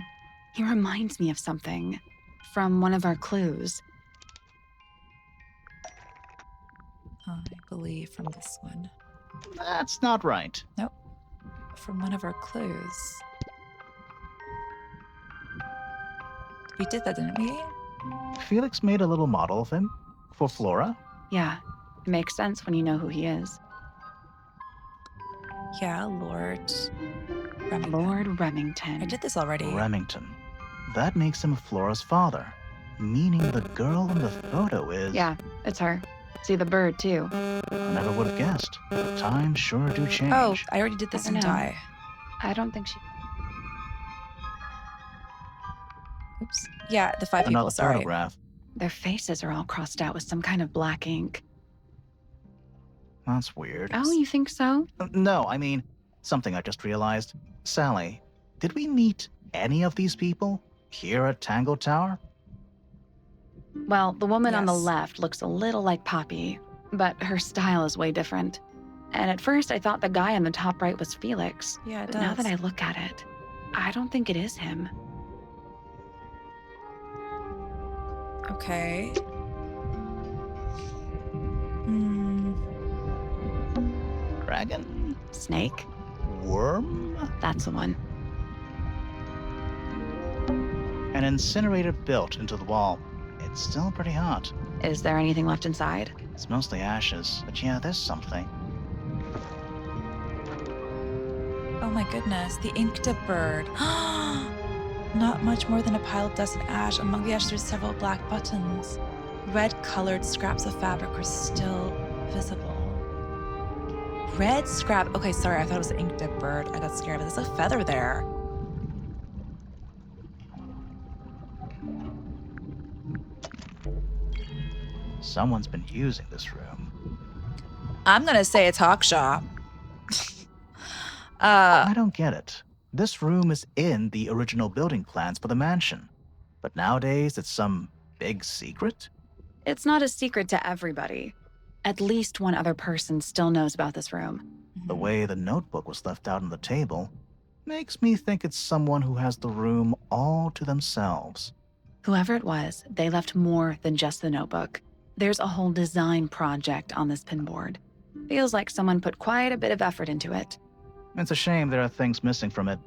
[SPEAKER 3] he reminds me of something from one of our clues.
[SPEAKER 1] I believe from this one.
[SPEAKER 2] That's not right.
[SPEAKER 1] Nope. From one of our clues. We did that, didn't we?
[SPEAKER 2] Felix made a little model of him for Flora.
[SPEAKER 3] Yeah, it makes sense when you know who he is.
[SPEAKER 1] Yeah, Lord Remington.
[SPEAKER 3] Lord Remington.
[SPEAKER 1] I did this already.
[SPEAKER 2] Remington. That makes him Flora's father, meaning the girl in the photo is.
[SPEAKER 3] Yeah, it's her. See the bird, too.
[SPEAKER 2] I never would have guessed. Times sure do change.
[SPEAKER 1] Oh, I already did this
[SPEAKER 3] I
[SPEAKER 1] in
[SPEAKER 3] don't know.
[SPEAKER 1] die.
[SPEAKER 3] I don't think she...
[SPEAKER 1] Oops. Yeah, the 5 people,
[SPEAKER 2] Another
[SPEAKER 1] sorry.
[SPEAKER 2] photograph.
[SPEAKER 3] Their faces are all crossed out with some kind of black ink.
[SPEAKER 2] That's weird.
[SPEAKER 3] Oh, you think so?
[SPEAKER 2] No, I mean, something I just realized. Sally, did we meet any of these people here at Tangle Tower?
[SPEAKER 3] Well, the woman on the
[SPEAKER 1] Yes.
[SPEAKER 3] left looks a little like Poppy, but her style is way different. And at first, I thought the guy on the top right was Felix.
[SPEAKER 1] Yeah, it
[SPEAKER 3] But
[SPEAKER 1] does.
[SPEAKER 3] now that I look at it, I don't think it is him.
[SPEAKER 1] Okay. Hmm.
[SPEAKER 2] Dragon?
[SPEAKER 3] Snake?
[SPEAKER 2] Worm?
[SPEAKER 3] That's the one.
[SPEAKER 2] An incinerator built into the wall. It's still pretty hot.
[SPEAKER 3] Is there anything left inside?
[SPEAKER 2] It's mostly ashes, but yeah, there's something.
[SPEAKER 1] Oh my goodness, the ink dip bird. Not much more than a pile of dust and ash. Among the ash, there's several black buttons. Red-colored scraps of fabric are still visible. Red scrap. Okay, sorry, I thought it was an ink dip bird. I got scared, but there's a feather there.
[SPEAKER 2] Someone's been using this room.
[SPEAKER 1] I'm gonna say a talk shop.
[SPEAKER 2] I don't get it. This room is in the original building plans for the mansion. But nowadays, it's some big secret?
[SPEAKER 3] It's not a secret to everybody. At least one other person still knows about this room.
[SPEAKER 2] The way the notebook was left out on the table makes me think it's someone who has the room all to themselves.
[SPEAKER 3] Whoever it was, they left more than just the notebook. There's a whole design project on this pinboard. Feels like someone put quite a bit of effort into it.
[SPEAKER 2] It's a shame there are things missing from it.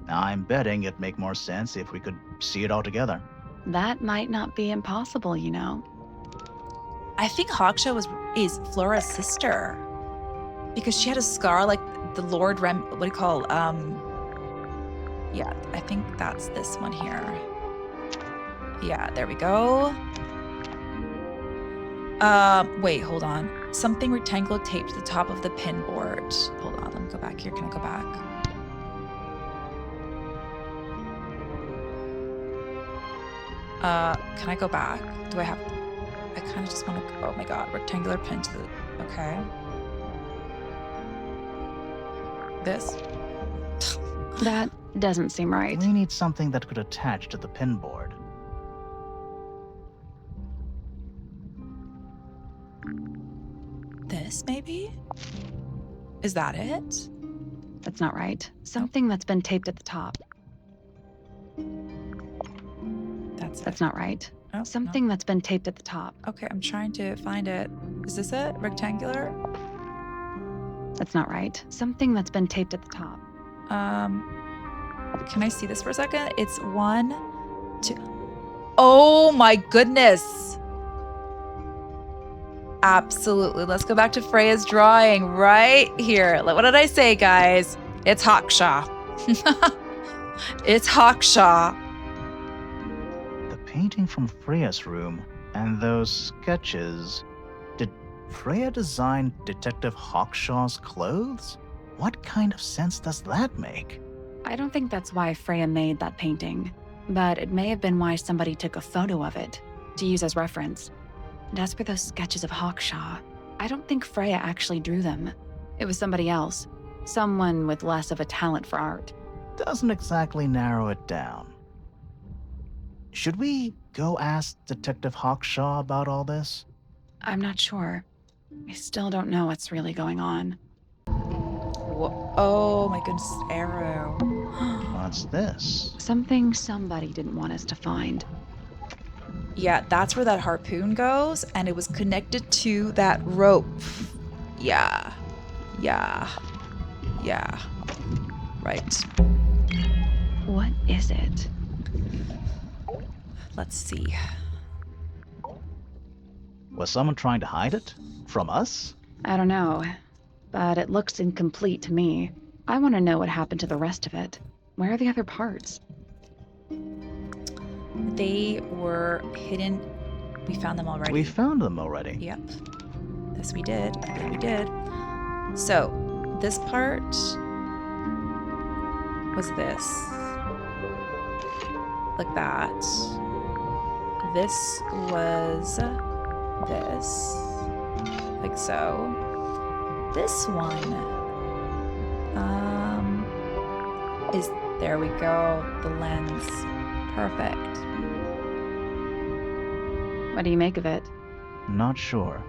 [SPEAKER 2] I'm betting it'd make more sense if we could see it all together.
[SPEAKER 3] That might not be impossible, you know.
[SPEAKER 1] I think Hawkshaw is Flora's sister. Because she had a scar like the Lord what do you call, yeah, I think that's this one here. Yeah, there we go. Wait, hold on. Something rectangular taped to the top of the pin board. Hold on, let me go back here. Can I go back? Can I go back? Do I have, I kind of just want to, oh my God, rectangular pin to the, okay. This?
[SPEAKER 3] That doesn't seem right.
[SPEAKER 2] We need something that could attach to the pin board.
[SPEAKER 1] This, maybe? Is that it?
[SPEAKER 3] That's not right. Something that's been taped at the top. That's not right.
[SPEAKER 1] Oh, no.
[SPEAKER 3] Something that's been taped at the top.
[SPEAKER 1] Okay, I'm trying to find it. Is this it? Rectangular?
[SPEAKER 3] That's not right. Something that's been taped at the top.
[SPEAKER 1] Can I see this for a second? It's 1, 2. Oh my goodness. Absolutely. Let's go back to Freya's drawing right here. What did I say, guys? It's Hawkshaw. It's Hawkshaw.
[SPEAKER 2] The painting from Freya's room and those sketches. Did Freya design Detective Hawkshaw's clothes? What kind of sense does that make?
[SPEAKER 3] I don't think that's why Freya made that painting, but it may have been why somebody took a photo of it to use as reference. And as for those sketches of Hawkshaw, I don't think Freya actually drew them. It was somebody else, someone with less of a talent for art.
[SPEAKER 2] Doesn't exactly narrow it down. Should we go ask Detective Hawkshaw about all this?
[SPEAKER 3] I'm not sure. I still don't know what's really going on.
[SPEAKER 1] Oh my goodness, arrow.
[SPEAKER 2] What's this?
[SPEAKER 3] Something somebody didn't want us to find.
[SPEAKER 1] Yeah, that's where that harpoon goes, and it was connected to that rope. Yeah. Yeah. Yeah. Right.
[SPEAKER 3] What is it?
[SPEAKER 1] Let's see.
[SPEAKER 2] Was someone trying to hide it? From us?
[SPEAKER 3] I don't know, but it looks incomplete to me. I want to know what happened to the rest of it. Where are the other parts?
[SPEAKER 1] They were hidden. We found them already.
[SPEAKER 2] We found them already.
[SPEAKER 1] Yep. This we did. I think we did. So, this part was this. Like that. This was this. Like so. This one is, there we go, the lens. Perfect.
[SPEAKER 3] What do you make of it?
[SPEAKER 2] Not sure.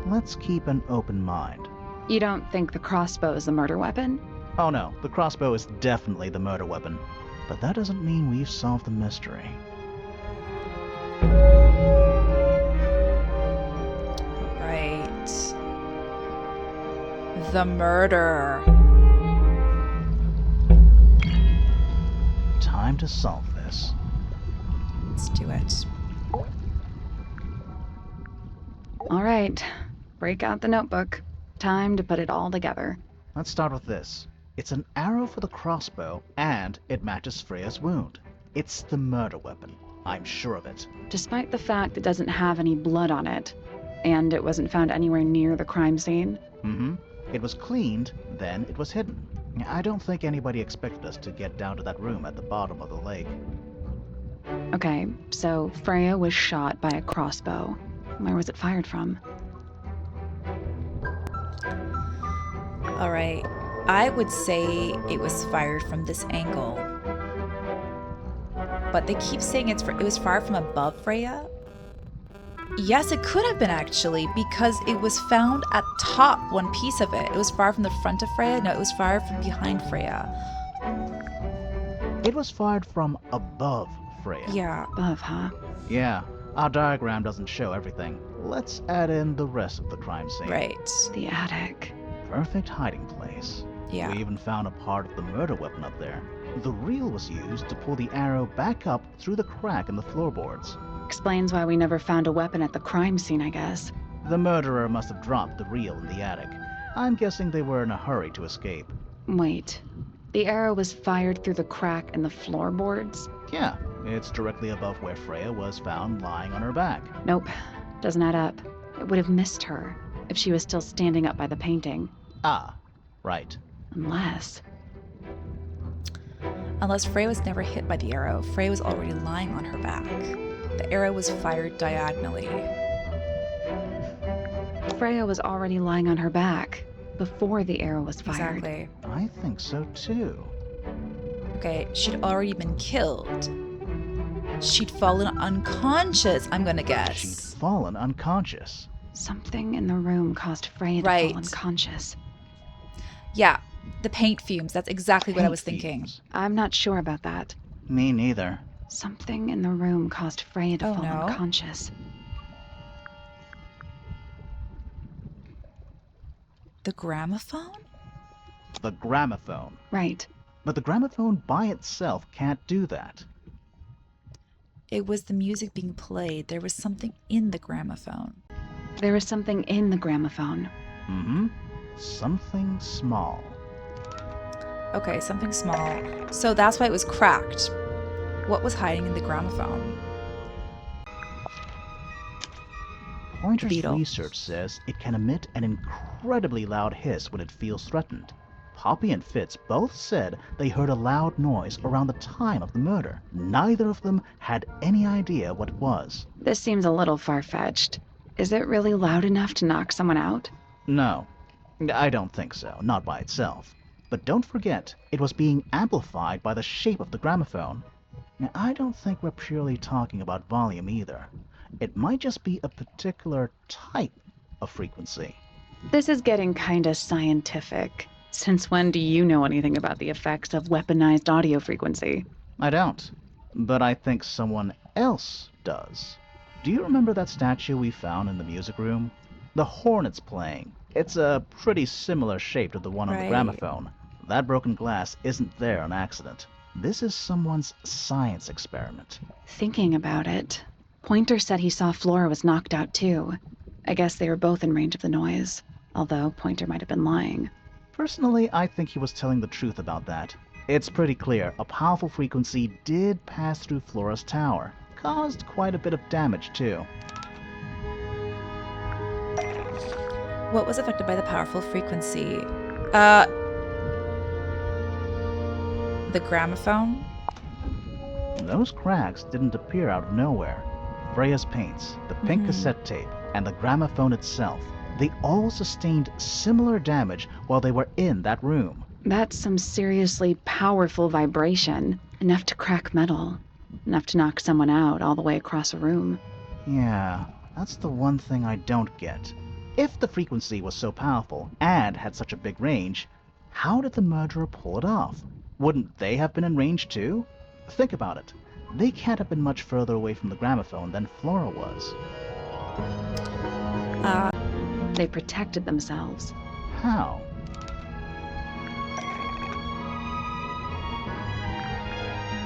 [SPEAKER 2] Let's keep an open mind.
[SPEAKER 3] You don't think the crossbow is the murder weapon?
[SPEAKER 2] Oh no, the crossbow is definitely the murder weapon. But that doesn't mean we've solved the mystery.
[SPEAKER 1] Right. The murder.
[SPEAKER 2] Time to solve this.
[SPEAKER 1] Let's do it.
[SPEAKER 3] All right, break out the notebook. Time to put it all together.
[SPEAKER 2] Let's start with this. It's an arrow for the crossbow, and it matches Freya's wound. It's the murder weapon. I'm sure of it.
[SPEAKER 3] Despite the fact it doesn't have any blood on it, and it wasn't found anywhere near the crime scene.
[SPEAKER 2] Mm-hmm. It was cleaned, then it was hidden. I don't think anybody expected us to get down to that room at the bottom of the lake.
[SPEAKER 3] Okay, so Freya was shot by a crossbow. Where was it fired from?
[SPEAKER 1] All right. I would say it was fired from this angle. But they keep saying it was fired from above Freya. Yes, it could have been actually, because it was found at top, one piece of it. It was fired from the front of Freya. No, it was fired from behind Freya.
[SPEAKER 2] It was fired from above Freya.
[SPEAKER 1] Yeah.
[SPEAKER 3] Above, huh?
[SPEAKER 2] Yeah, our diagram doesn't show everything. Let's add in the rest of the crime scene.
[SPEAKER 1] Right.
[SPEAKER 3] The attic.
[SPEAKER 2] Perfect hiding place.
[SPEAKER 1] Yeah.
[SPEAKER 2] We even found a part of the murder weapon up there. The reel was used to pull the arrow back up through the crack in the floorboards.
[SPEAKER 3] Explains why we never found a weapon at the crime scene, I guess.
[SPEAKER 2] The murderer must have dropped the reel in the attic. I'm guessing they were in a hurry to escape.
[SPEAKER 3] Wait. The arrow was fired through the crack in the floorboards?
[SPEAKER 2] Yeah, it's directly above where Freya was found lying on her back.
[SPEAKER 3] Nope. Doesn't add up. It would have missed her if she was still standing up by the painting.
[SPEAKER 2] Ah, right.
[SPEAKER 3] Unless...
[SPEAKER 1] Unless Freya was never hit by the arrow, Freya was already lying on her back. The arrow was fired diagonally.
[SPEAKER 3] Freya was already lying on her back before the arrow was fired.
[SPEAKER 1] Exactly.
[SPEAKER 2] I think so too.
[SPEAKER 1] Okay, she'd already been killed. She'd fallen unconscious, I'm gonna
[SPEAKER 2] She'd
[SPEAKER 1] guess.
[SPEAKER 2] fallen unconscious.
[SPEAKER 3] Something in the room caused Freya to
[SPEAKER 1] Right.
[SPEAKER 3] fall unconscious.
[SPEAKER 1] Yeah, the paint fumes. That's exactly what I
[SPEAKER 2] Paint
[SPEAKER 1] was thinking.
[SPEAKER 2] fumes.
[SPEAKER 3] I'm not sure about that.
[SPEAKER 2] Me neither.
[SPEAKER 3] Something in the room caused Freya to
[SPEAKER 1] Oh,
[SPEAKER 3] fall
[SPEAKER 1] no.
[SPEAKER 3] unconscious.
[SPEAKER 1] The gramophone?
[SPEAKER 2] The gramophone.
[SPEAKER 3] Right.
[SPEAKER 2] But the gramophone by itself can't do that.
[SPEAKER 1] It was the music being played. There was something in the gramophone.
[SPEAKER 3] There was something in the gramophone.
[SPEAKER 2] Mm-hmm. Something small.
[SPEAKER 1] Okay, something small. So that's why it was cracked. What was hiding in the gramophone?
[SPEAKER 2] Pointer's
[SPEAKER 1] beetle.
[SPEAKER 2] research says it can emit an incredibly loud hiss when it feels threatened. Poppy and Fitz both said they heard a loud noise around the time of the murder. Neither of them had any idea what it was.
[SPEAKER 3] This seems a little far-fetched. Is it really loud enough to knock someone out?
[SPEAKER 2] No, I don't think so, not by itself. But don't forget, it was being amplified by the shape of the gramophone. Now, I don't think we're purely talking about volume either. It might just be a particular type of frequency.
[SPEAKER 3] This is getting kinda scientific. Since when do you know anything about the effects of weaponized audio frequency?
[SPEAKER 2] I don't, but I think someone else does. Do you remember that statue we found in the music room? The hornet's playing. It's a pretty similar shape to the one on the
[SPEAKER 1] Right.
[SPEAKER 2] gramophone. That broken glass isn't there on accident. This is someone's science experiment.
[SPEAKER 3] Thinking about it, Pointer said he saw Flora was knocked out too. I guess they were both in range of the noise, although Pointer might have been lying.
[SPEAKER 2] Personally, I think he was telling the truth about that. It's pretty clear a powerful frequency did pass through Flora's tower. Caused quite a bit of damage too.
[SPEAKER 1] What was affected by the powerful frequency? The gramophone?
[SPEAKER 2] Those cracks didn't appear out of nowhere. Freya's paints, the pink
[SPEAKER 1] Mhm.
[SPEAKER 2] cassette tape, and the gramophone itself, they all sustained similar damage while they were in that room.
[SPEAKER 3] That's some seriously powerful vibration, enough to crack metal, enough to knock someone out all the way across a room.
[SPEAKER 2] Yeah, that's the one thing I don't get. If the frequency was so powerful and had such a big range, how did the murderer pull it off? Wouldn't they have been in range too? Think about it. They can't have been much further away from the gramophone than Flora was.
[SPEAKER 3] They protected themselves.
[SPEAKER 2] How?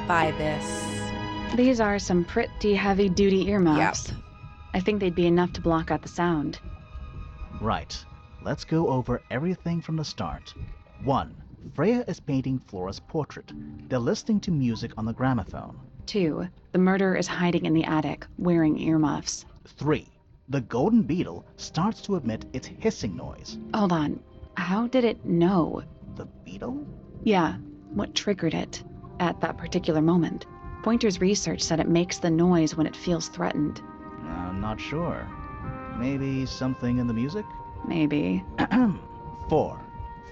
[SPEAKER 1] By this.
[SPEAKER 3] These are some pretty heavy-duty earmuffs.
[SPEAKER 1] Yep.
[SPEAKER 3] I think they'd be enough to block out the sound.
[SPEAKER 2] Right. Let's go over everything from the start. 1. Freya is painting Flora's portrait. They're listening to music on the gramophone.
[SPEAKER 3] 2. The murderer is hiding in the attic, wearing earmuffs.
[SPEAKER 2] 3. The golden beetle starts to emit its hissing noise.
[SPEAKER 3] Hold on. How did it know?
[SPEAKER 2] The beetle?
[SPEAKER 3] Yeah, what triggered it at that particular moment? Pointer's research said it makes the noise when it feels threatened.
[SPEAKER 2] I'm not sure. Maybe something in the music?
[SPEAKER 3] Maybe.
[SPEAKER 2] 4.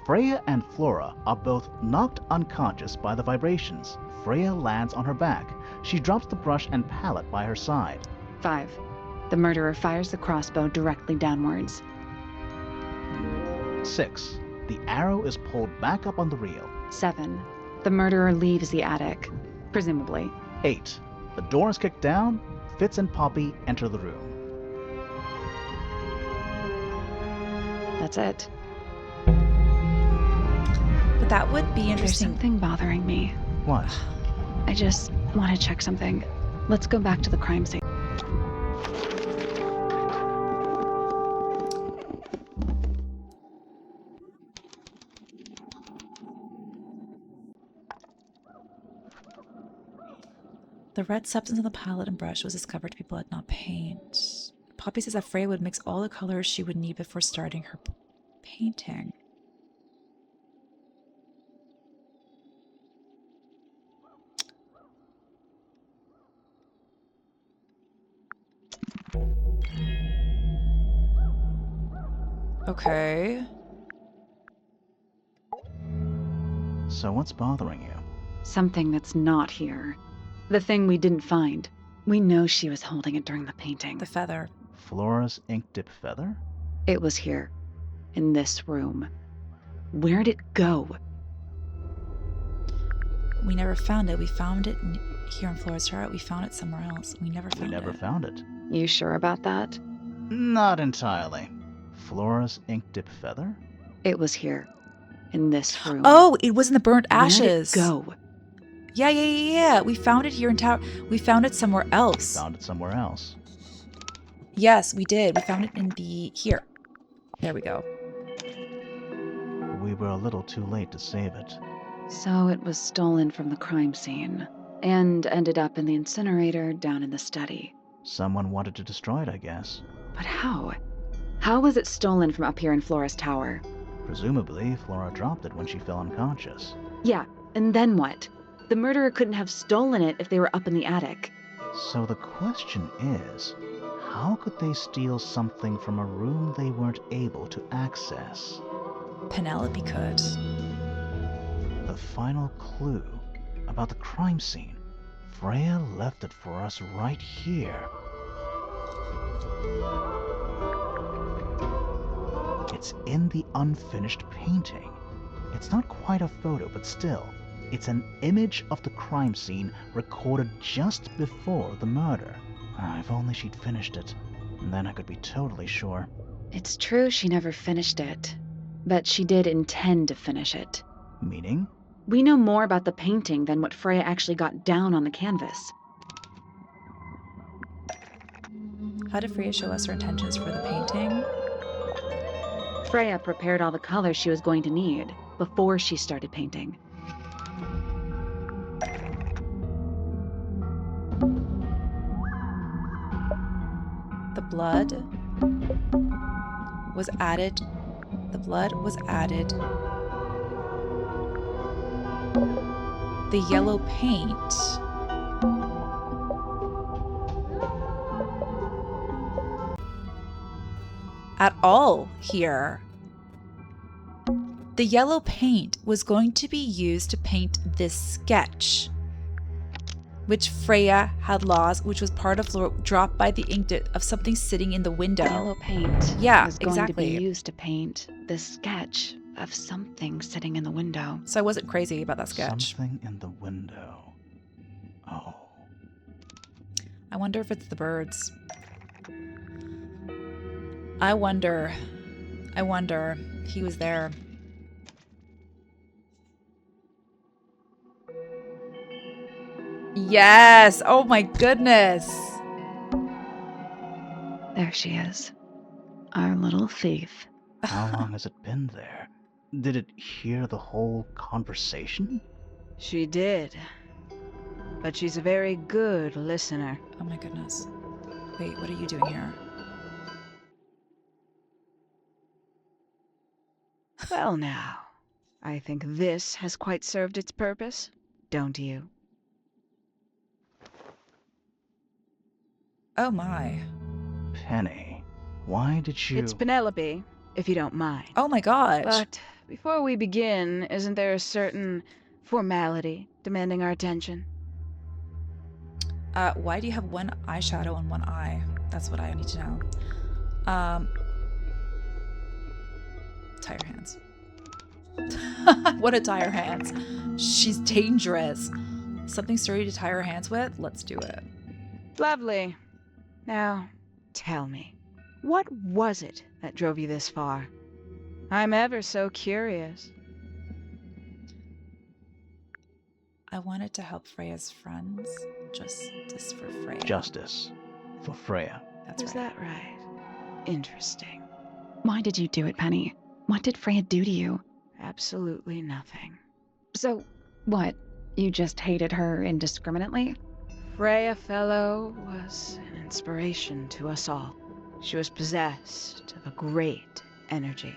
[SPEAKER 2] Freya and Flora are both knocked unconscious by the vibrations. Freya lands on her back. She drops the brush and palette by her side.
[SPEAKER 3] 5. The murderer fires the crossbow directly downwards.
[SPEAKER 2] 6. The arrow is pulled back up on the reel.
[SPEAKER 3] 7. The murderer leaves the attic, presumably.
[SPEAKER 2] 8. The door is kicked down. Fitz and Poppy enter the room.
[SPEAKER 3] That's it.
[SPEAKER 1] But that would be
[SPEAKER 3] There's
[SPEAKER 1] interesting.
[SPEAKER 3] something bothering me.
[SPEAKER 2] What?
[SPEAKER 3] I just want to check something. Let's go back to the crime scene.
[SPEAKER 1] The red substance on the palette and brush was discovered to be blood, not paint. Poppy says that Freya would mix all the colors she would need before starting her painting. Okay.
[SPEAKER 2] So what's bothering you?
[SPEAKER 3] Something that's not here. The thing we didn't find. We know she was holding it during the painting.
[SPEAKER 1] The feather.
[SPEAKER 2] Flora's ink dip feather?
[SPEAKER 3] It was here, in this room. Where'd it go?
[SPEAKER 1] We never found it. We found it here in Flora's Tower. We found it somewhere else. We never found
[SPEAKER 2] We never
[SPEAKER 1] it.
[SPEAKER 2] found it.
[SPEAKER 3] You sure about that?
[SPEAKER 2] Not entirely. Flora's ink dip feather?
[SPEAKER 3] It was here, in this room.
[SPEAKER 1] Oh, it was in the burnt
[SPEAKER 3] Where'd
[SPEAKER 1] ashes.
[SPEAKER 3] it go?
[SPEAKER 1] Yeah. We found it here in Tower. We found it somewhere else.
[SPEAKER 2] Found it somewhere else.
[SPEAKER 1] Yes, we did. We found it in here. There we go.
[SPEAKER 2] We were a little too late to save it.
[SPEAKER 3] So it was stolen from the crime scene, and ended up in the incinerator down in the study.
[SPEAKER 2] Someone wanted to destroy it, I guess.
[SPEAKER 3] But how? How was it stolen from up here in Flora's Tower?
[SPEAKER 2] Presumably, Flora dropped it when she fell unconscious.
[SPEAKER 3] Yeah, and then what? The murderer couldn't have stolen it if they were up in the attic.
[SPEAKER 2] So the question is, how could they steal something from a room they weren't able to access?
[SPEAKER 1] Penelope could.
[SPEAKER 2] The final clue about the crime scene. Freya left it for us right here. It's in the unfinished painting. It's not quite a photo, but still, it's an image of the crime scene recorded just before the murder. If only she'd finished it, and then I could be totally sure.
[SPEAKER 3] It's true she never finished it, but she did intend to finish it.
[SPEAKER 2] Meaning?
[SPEAKER 3] We know more about the painting than what Freya actually got down on the canvas.
[SPEAKER 1] How did Freya show us her intentions for the painting?
[SPEAKER 3] Freya prepared all the colors she was going to need before she started painting.
[SPEAKER 1] The blood was added. The blood was added. The yellow paint. At all here. The yellow paint was going to be used to paint this sketch, which Freya had lost, which was part of dropped by the ink of something sitting in the window.
[SPEAKER 3] Yellow paint
[SPEAKER 1] Yeah,
[SPEAKER 3] was going
[SPEAKER 1] exactly.
[SPEAKER 3] to be used to paint the sketch of something sitting in the window.
[SPEAKER 1] So I wasn't crazy about that sketch.
[SPEAKER 2] Something in the window. Oh.
[SPEAKER 1] I wonder if it's the birds. I wonder. He was there. Yes! Oh my goodness!
[SPEAKER 3] There she is. Our little thief.
[SPEAKER 2] How long has it been there? Did it hear the whole conversation?
[SPEAKER 6] She did. But she's a very good listener.
[SPEAKER 1] Oh my goodness. Wait, what are you doing here?
[SPEAKER 6] Well now, I think this has quite served its purpose, don't you?
[SPEAKER 1] Oh my.
[SPEAKER 2] Penny, why did you...
[SPEAKER 6] It's Penelope, if you don't mind.
[SPEAKER 1] Oh my gosh.
[SPEAKER 6] But before we begin, isn't there a certain formality demanding our attention?
[SPEAKER 1] Why do you have one eyeshadow on one eye? That's what I need to know. Tie your hands. What a tie her hands. She's dangerous. Something sturdy to tie her hands with? Let's do it.
[SPEAKER 6] Lovely. Now, tell me, what was it that drove you this far? I'm ever so curious.
[SPEAKER 1] I wanted to help Freya's friends. Justice for Freya.
[SPEAKER 2] Justice for Freya.
[SPEAKER 1] That's
[SPEAKER 6] Is
[SPEAKER 1] right.
[SPEAKER 6] that right? Interesting.
[SPEAKER 3] Why did you do it, Penny? What did Freya do to you?
[SPEAKER 6] Absolutely nothing.
[SPEAKER 3] So, what? You just hated her indiscriminately?
[SPEAKER 6] Freya Fellow was an inspiration to us all. She was possessed of a great energy,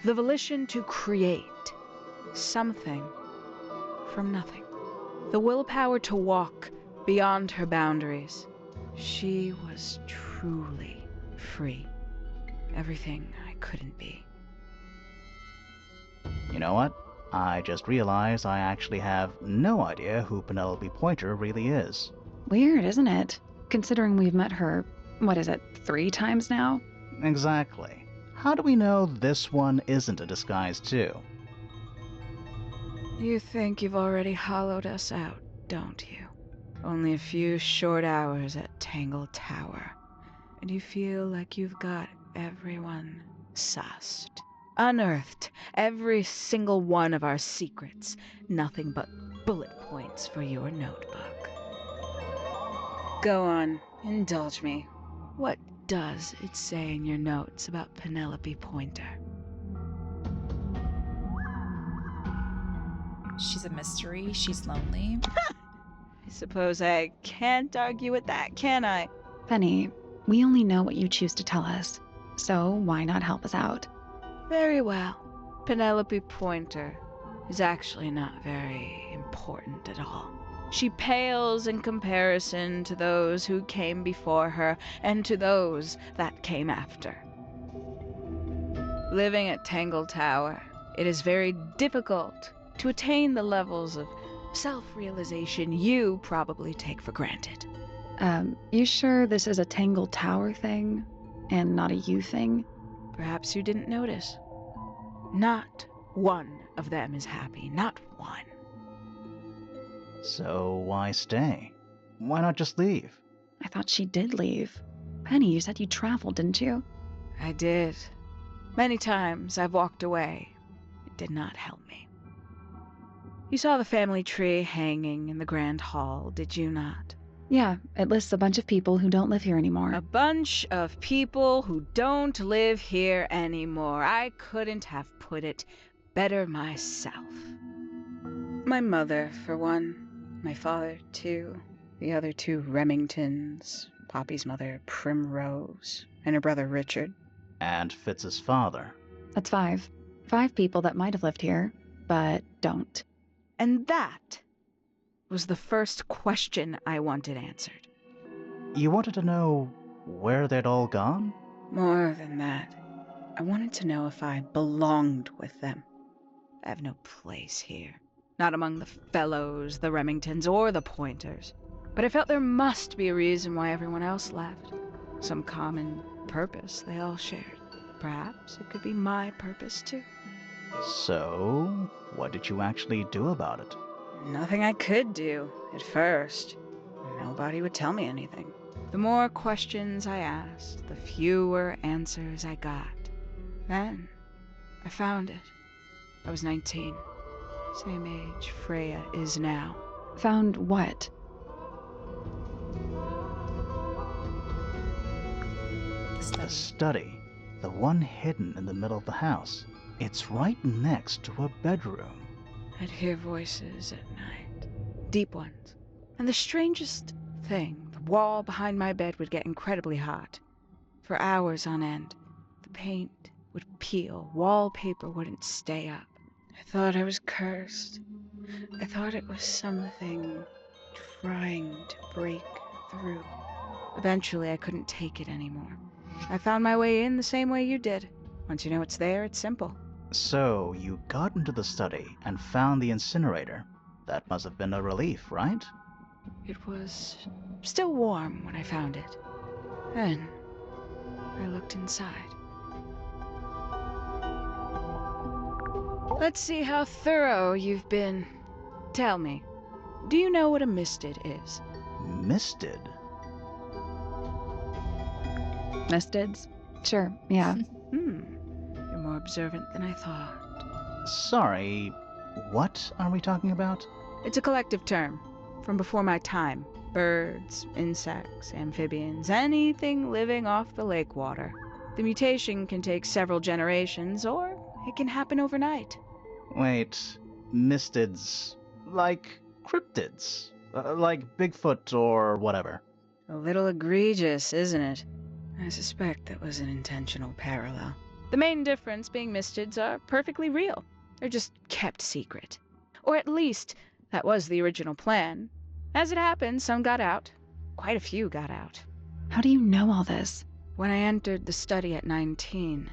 [SPEAKER 6] the volition to create something from nothing, the willpower to walk beyond her boundaries. She was truly free. Everything I couldn't be.
[SPEAKER 2] You know what? I just realized I actually have no idea who Penelope Pointer really is.
[SPEAKER 3] Weird, isn't it? Considering we've met her, 3 times now?
[SPEAKER 2] Exactly. How do we know this one isn't a disguise too?
[SPEAKER 6] You think you've already hollowed us out, don't you? Only a few short hours at Tangle Tower, and you feel like you've got everyone sussed. Unearthed every single one of our secrets. Nothing but bullet points for your notebook. Go on, indulge me. What does it say in your notes about Penelope Pointer?
[SPEAKER 1] She's a mystery. She's lonely.
[SPEAKER 6] I suppose I can't argue with that, can I?
[SPEAKER 3] Penny, we only know what you choose to tell us, so why not help us out?
[SPEAKER 6] Very well. Penelope Pointer is actually not very important at all. She pales in comparison to those who came before her and to those that came after. Living at Tangle Tower, it is very difficult to attain the levels of self-realization you probably take for granted.
[SPEAKER 3] You sure this is a Tangle Tower thing and not a you thing?
[SPEAKER 6] Perhaps you didn't notice. Not one of them is happy, not one.
[SPEAKER 2] So why stay? Why not just leave?
[SPEAKER 3] I thought she did leave. Penny, you said you traveled, didn't you?
[SPEAKER 6] I did. Many times I've walked away. It did not help me. You saw the family tree hanging in the grand hall, did you not?
[SPEAKER 3] Yeah, it lists a bunch of people who don't live here anymore.
[SPEAKER 6] A bunch of people who don't live here anymore. I couldn't have put it better myself. My mother, for one. My father, too. The other 2 Remingtons. Poppy's mother, Primrose. And her brother, Richard.
[SPEAKER 2] And Fitz's father.
[SPEAKER 3] That's 5. 5 people that might have lived here, but don't.
[SPEAKER 6] And that was the first question I wanted answered.
[SPEAKER 2] You wanted to know where they'd all gone?
[SPEAKER 6] More than that, I wanted to know if I belonged with them. I have no place here. Not among the Fellows, the Remingtons, or the Pointers. But I felt there must be a reason why everyone else left. Some common purpose they all shared. Perhaps it could be my purpose too.
[SPEAKER 2] So, what did you actually do about it?
[SPEAKER 6] Nothing I could do, at first. Nobody would tell me anything. The more questions I asked, the fewer answers I got. Then, I found it. I was 19. Same age Freya is now.
[SPEAKER 3] Found what?
[SPEAKER 1] The
[SPEAKER 2] The
[SPEAKER 1] study.
[SPEAKER 2] study. The one hidden in the middle of the house. It's right next to her bedroom.
[SPEAKER 6] I'd hear voices at night. Deep ones. And the strangest thing, the wall behind my bed would get incredibly hot. For hours on end. The paint would peel. Wallpaper wouldn't stay up. I thought I was cursed. I thought it was something trying to break through. Eventually, I couldn't take it anymore. I found my way in the same way you did. Once you know it's there, it's simple.
[SPEAKER 2] So, you got into the study and found the incinerator. That must have been a relief, right?
[SPEAKER 6] It was still warm when I found it. Then, I looked inside. Let's see how thorough you've been. Tell me, do you know what a misted is?
[SPEAKER 2] Misted?
[SPEAKER 3] Mistids? Sure, yeah.
[SPEAKER 6] You're more
[SPEAKER 3] observant than I thought.
[SPEAKER 2] Sorry, what are we talking about?
[SPEAKER 3] It's a collective term from before my time. Birds, insects, amphibians, anything living off the lake water. The mutation can take several generations, or it can happen overnight.
[SPEAKER 2] Wait, mystids. Like cryptids. Like Bigfoot or whatever.
[SPEAKER 3] A little egregious, isn't it? I suspect that was an intentional parallel. The main difference being mystids are perfectly real. They're just kept secret. Or at least, that was the original plan. As it happened, some got out. Quite a few got out. How do you know all this? When I entered the study at 19,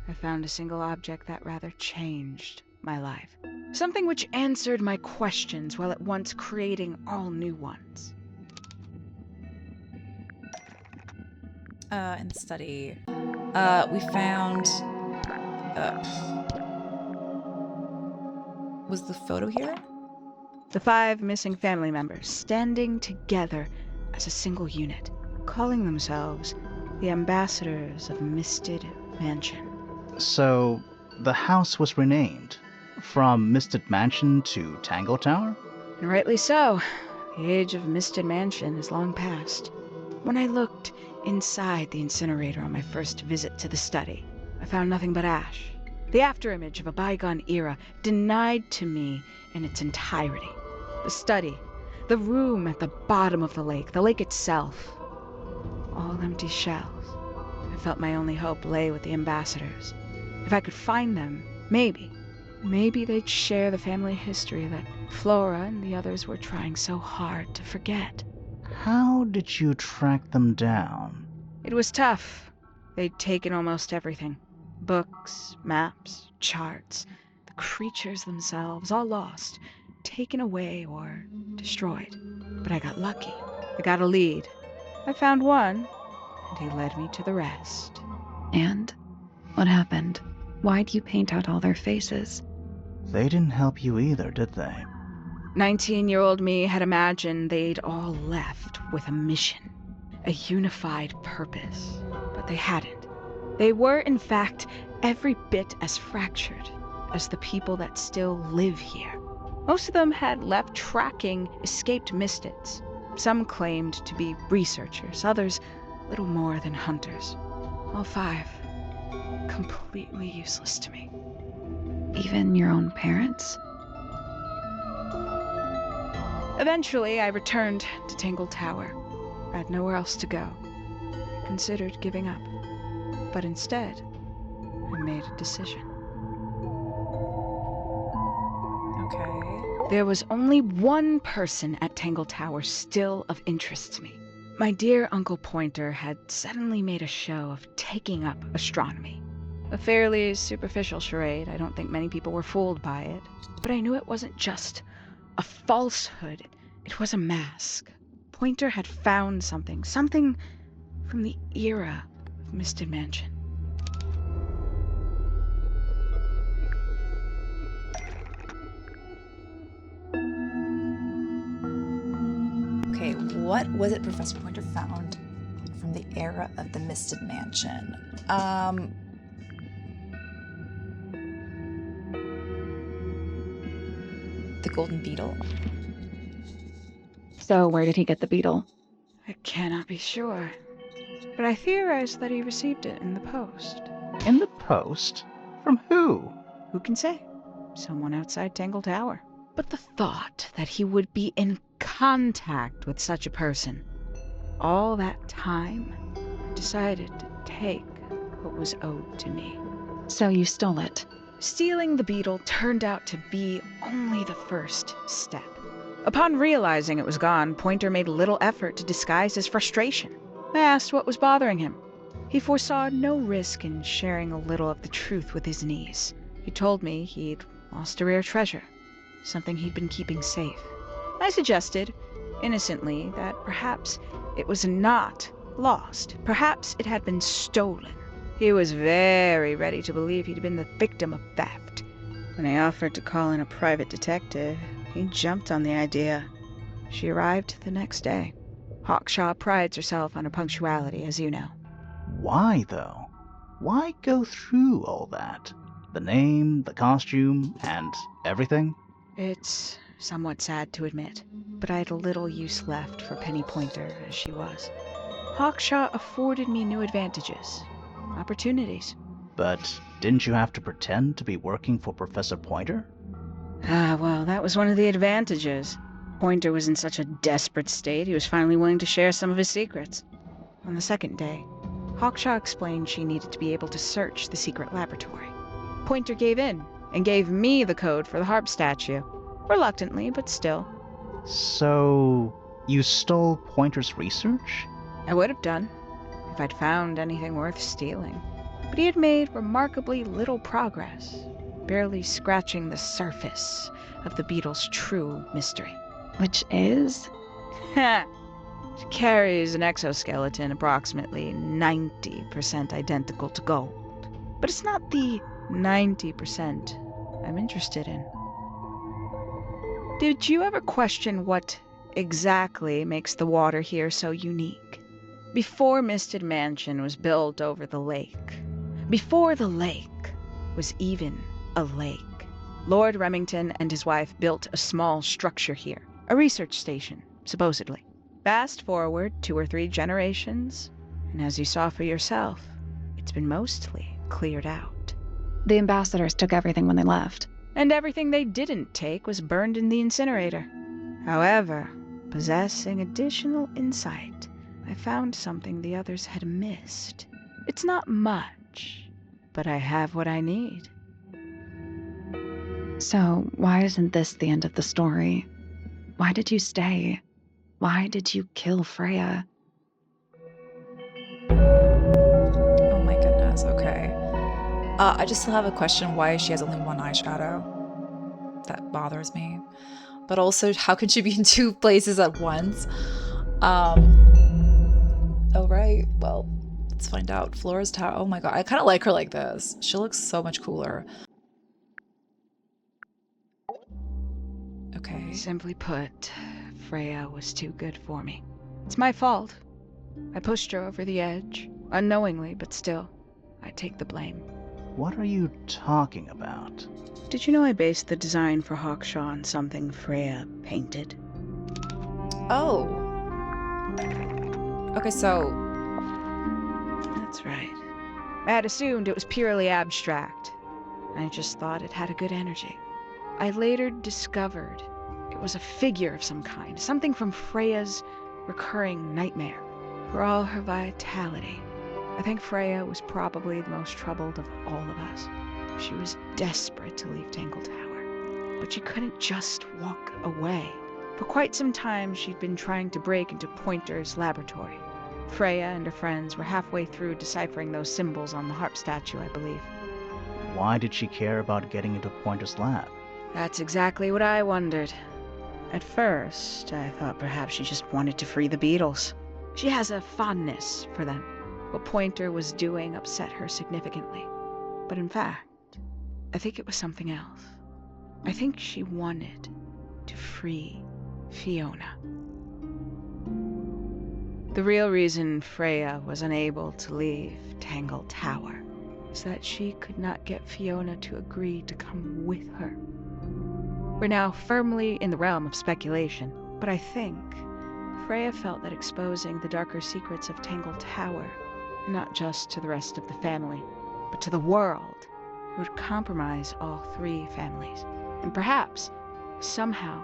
[SPEAKER 3] I found a single object that rather changed my life. Something which answered my questions while at once creating all new ones.
[SPEAKER 1] In the study, we found, was the photo here?
[SPEAKER 3] The 5 missing family members standing together as a single unit, calling themselves the ambassadors of Misted Mansion.
[SPEAKER 2] So, the house was renamed from Misted Mansion to Tangle Tower?
[SPEAKER 3] And rightly so. The age of Misted Mansion is long past. When I looked inside the incinerator on my first visit to the study, I found nothing but ash. The afterimage of a bygone era denied to me in its entirety. The study, the room at the bottom of the lake itself, all empty shells. I felt my only hope lay with the ambassadors. If I could find them, maybe they'd share the family history that Flora and the others were trying so hard to forget.
[SPEAKER 2] How did you track them down?
[SPEAKER 3] It was tough. They'd taken almost everything. Books, maps, charts, the creatures themselves, all lost, taken away or destroyed. But I got lucky. I got a lead. I found one, and he led me to the rest. And? What happened? Why'd you paint out all their faces?
[SPEAKER 2] They didn't help you either, did they?
[SPEAKER 3] 19-year-old me had imagined they'd all left with a mission, a unified purpose, but they hadn't. They were, in fact, every bit as fractured as the people that still live here. Most of them had left tracking escaped mystids. Some claimed to be researchers, others little more than hunters. All 5 completely useless to me. Even your own parents? Eventually, I returned to Tangle Tower. I had nowhere else to go. I considered giving up, but instead, I made a decision.
[SPEAKER 1] Okay.
[SPEAKER 3] There was only one person at Tangle Tower still of interest to me. My dear Uncle Pointer had suddenly made a show of taking up astronomy. A fairly superficial charade. I don't think many people were fooled by it. But I knew it wasn't just a falsehood. It was a mask. Pointer had found something from the era of Misted Mansion.
[SPEAKER 1] Okay, what was it Professor Pointer found from the era of the Misted Mansion? The Golden Beetle?
[SPEAKER 3] So where did he get the beetle? I cannot be sure. But I theorize that he received it in the post.
[SPEAKER 2] In the post? From who?
[SPEAKER 3] Who can say? Someone outside Tangle Tower. But the thought that he would be in contact with such a person, all that time, I decided to take what was owed to me. So you stole it. Stealing the beetle turned out to be only the first step. Upon realizing it was gone, Pointer made little effort to disguise his frustration. I asked what was bothering him. He foresaw no risk in sharing a little of the truth with his niece. He told me he'd lost a rare treasure, something he'd been keeping safe. I suggested, innocently, that perhaps it was not lost. Perhaps it had been stolen. He was very ready to believe he'd been the victim of theft. When I offered to call in a private detective, he jumped on the idea. She arrived the next day. Hawkshaw prides herself on her punctuality, as you know.
[SPEAKER 2] Why, though? Why go through all that? The name, the costume, and everything?
[SPEAKER 6] It's somewhat sad to admit, but I had little use left for Penny Pointer as she was. Hawkshaw afforded me new advantages, opportunities.
[SPEAKER 2] But didn't you have to pretend to be working for Professor Pointer?
[SPEAKER 6] Well, that was one of the advantages. Pointer was in such a desperate state, he was finally willing to share some of his secrets. On the second day, Hawkshaw explained she needed to be able to search the secret laboratory. Pointer gave in and gave me the code for the harp statue. Reluctantly, but still.
[SPEAKER 2] So, you stole Pointer's research?
[SPEAKER 6] I would have done, if I'd found anything worth stealing. But he had made remarkably little progress, barely scratching the surface of the beetle's true mystery.
[SPEAKER 3] Which is?
[SPEAKER 6] She carries an exoskeleton approximately 90% identical to gold. But it's not the 90% I'm interested in. Did you ever question what exactly makes the water here so unique? Before Misted Mansion was built over the lake, before the lake was even a lake, Lord Remington and his wife built a small structure here, a research station, supposedly. Fast forward 2 or 3 generations, and as you saw for yourself, it's been mostly cleared out.
[SPEAKER 3] The ambassadors took everything when they left.
[SPEAKER 6] And everything they didn't take was burned in the incinerator. However, possessing additional insight, I found something the others had missed. It's not much, but I have what I need.
[SPEAKER 3] So why isn't this the end of the story? Why did you stay? Why did you kill Freya?
[SPEAKER 1] Oh my goodness, okay. I just still have a question why she has only one eyeshadow. That bothers me. But also, how could she be in 2 places at once? Oh right, well, let's find out. Flora's Tower, oh my god, I kind of like her like this. She looks so much cooler. Okay.
[SPEAKER 6] Simply put, Freya was too good for me. It's my fault. I pushed her over the edge, unknowingly, but still, I take the blame.
[SPEAKER 2] What are you talking about?
[SPEAKER 6] Did you know I based the design for Hawkshaw on something Freya painted?
[SPEAKER 1] Oh. Okay, so
[SPEAKER 6] That's right. I had assumed it was purely abstract. I just thought it had a good energy. I later discovered it was a figure of some kind, something from Freya's recurring nightmare. For all her vitality, I think Freya was probably the most troubled of all of us. She was desperate to leave Tangle Tower, but she couldn't just walk away. For quite some time, she'd been trying to break into Pointer's laboratory. Freya and her friends were halfway through deciphering those symbols on the harp statue, I believe.
[SPEAKER 2] Why did she care about getting into Pointer's lab?
[SPEAKER 6] That's exactly what I wondered. At first, I thought perhaps she just wanted to free the beetles. She has a fondness for them. What Pointer was doing upset her significantly. But in fact, I think it was something else. I think she wanted to free Fiona. The real reason Freya was unable to leave Tangle Tower is that she could not get Fiona to agree to come with her. We're now firmly in the realm of speculation, but I think Freya felt that exposing the darker secrets of Tangle Tower, not just to the rest of the family, but to the world, would compromise all 3 families, and perhaps, somehow,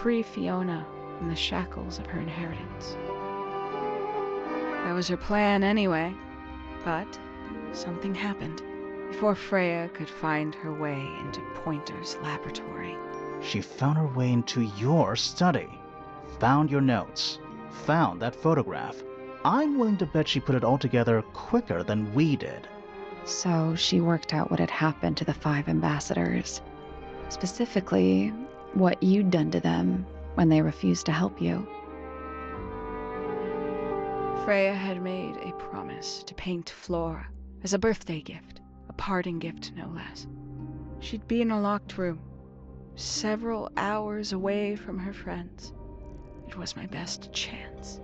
[SPEAKER 6] free Fiona from the shackles of her inheritance. That was her plan anyway, but something happened. Before Freya could find her way into Pointer's laboratory.
[SPEAKER 2] She found her way into your study, found your notes, found that photograph. I'm willing to bet she put it all together quicker than we did.
[SPEAKER 3] So she worked out what had happened to the 5 ambassadors. Specifically, what you'd done to them when they refused to help you.
[SPEAKER 6] Freya had made a promise to paint Flora as a birthday gift, a parting gift no less. She'd be in a locked room, several hours away from her friends. It was my best chance.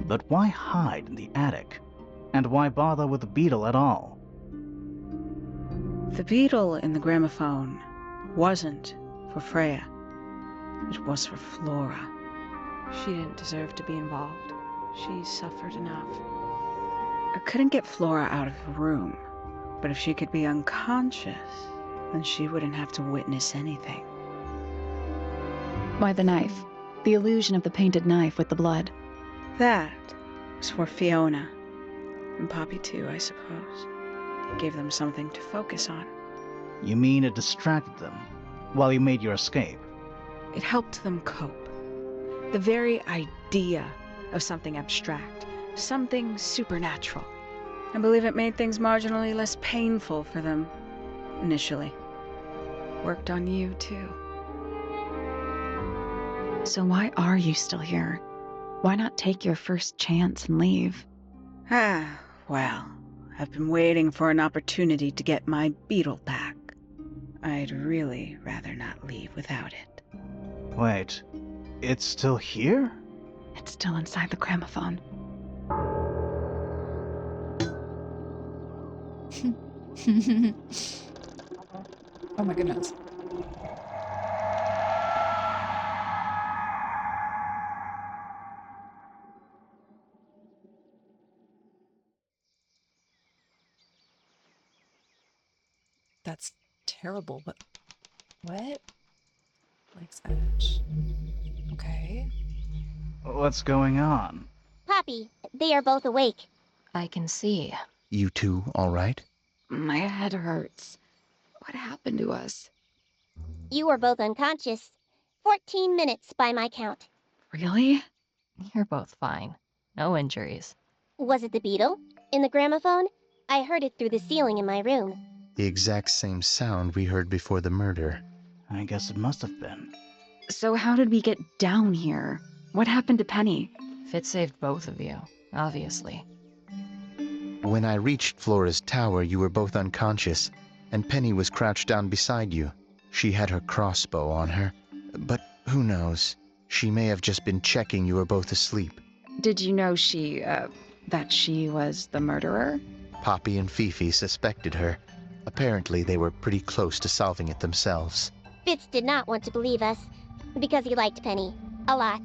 [SPEAKER 2] But why hide in the attic? And why bother with the beetle at all?
[SPEAKER 7] The beetle in the gramophone wasn't for Freya. It was for Flora. She didn't deserve to be involved. She suffered enough. I couldn't get Flora out of the room, but if she could be unconscious, then she wouldn't have to witness anything.
[SPEAKER 3] Why the knife? The illusion of the painted knife with the blood.
[SPEAKER 7] That was for Fiona. And Poppy too, I suppose. Gave them something to focus on.
[SPEAKER 2] You mean it distracted them while you made your escape?
[SPEAKER 7] It helped them cope. The very idea of something abstract, something supernatural. I believe it made things marginally less painful for them, initially. Worked on you, too.
[SPEAKER 3] So why are you still here? Why not take your first chance and leave?
[SPEAKER 7] Well, I've been waiting for an opportunity to get my beetle back. I'd really rather not leave without it.
[SPEAKER 2] Wait, it's still here?
[SPEAKER 3] It's still inside the gramophone.
[SPEAKER 1] Oh my goodness. That's terrible, but what? Lake's Edge. Okay.
[SPEAKER 2] What's going on?
[SPEAKER 8] Poppy, they are both awake.
[SPEAKER 4] I can see.
[SPEAKER 5] You two all right?
[SPEAKER 3] My head hurts. What happened to us?
[SPEAKER 8] You were both unconscious. 14 minutes by my count.
[SPEAKER 3] Really?
[SPEAKER 4] You're both fine. No injuries.
[SPEAKER 8] Was it the beetle? In the gramophone? I heard it through the ceiling in my room.
[SPEAKER 5] The exact same sound we heard before the murder.
[SPEAKER 2] I guess it must have been.
[SPEAKER 3] So how did we get down here? What happened to Penny?
[SPEAKER 4] Fitz saved both of you, obviously.
[SPEAKER 5] When I reached Flora's tower, you were both unconscious, and Penny was crouched down beside you. She had her crossbow on her, but who knows? She may have just been checking you were both asleep.
[SPEAKER 3] Did you know that she was the murderer?
[SPEAKER 5] Poppy and Fifi suspected her. Apparently, they were pretty close to solving it themselves.
[SPEAKER 8] Fitz did not want to believe us, because he liked Penny. A lot.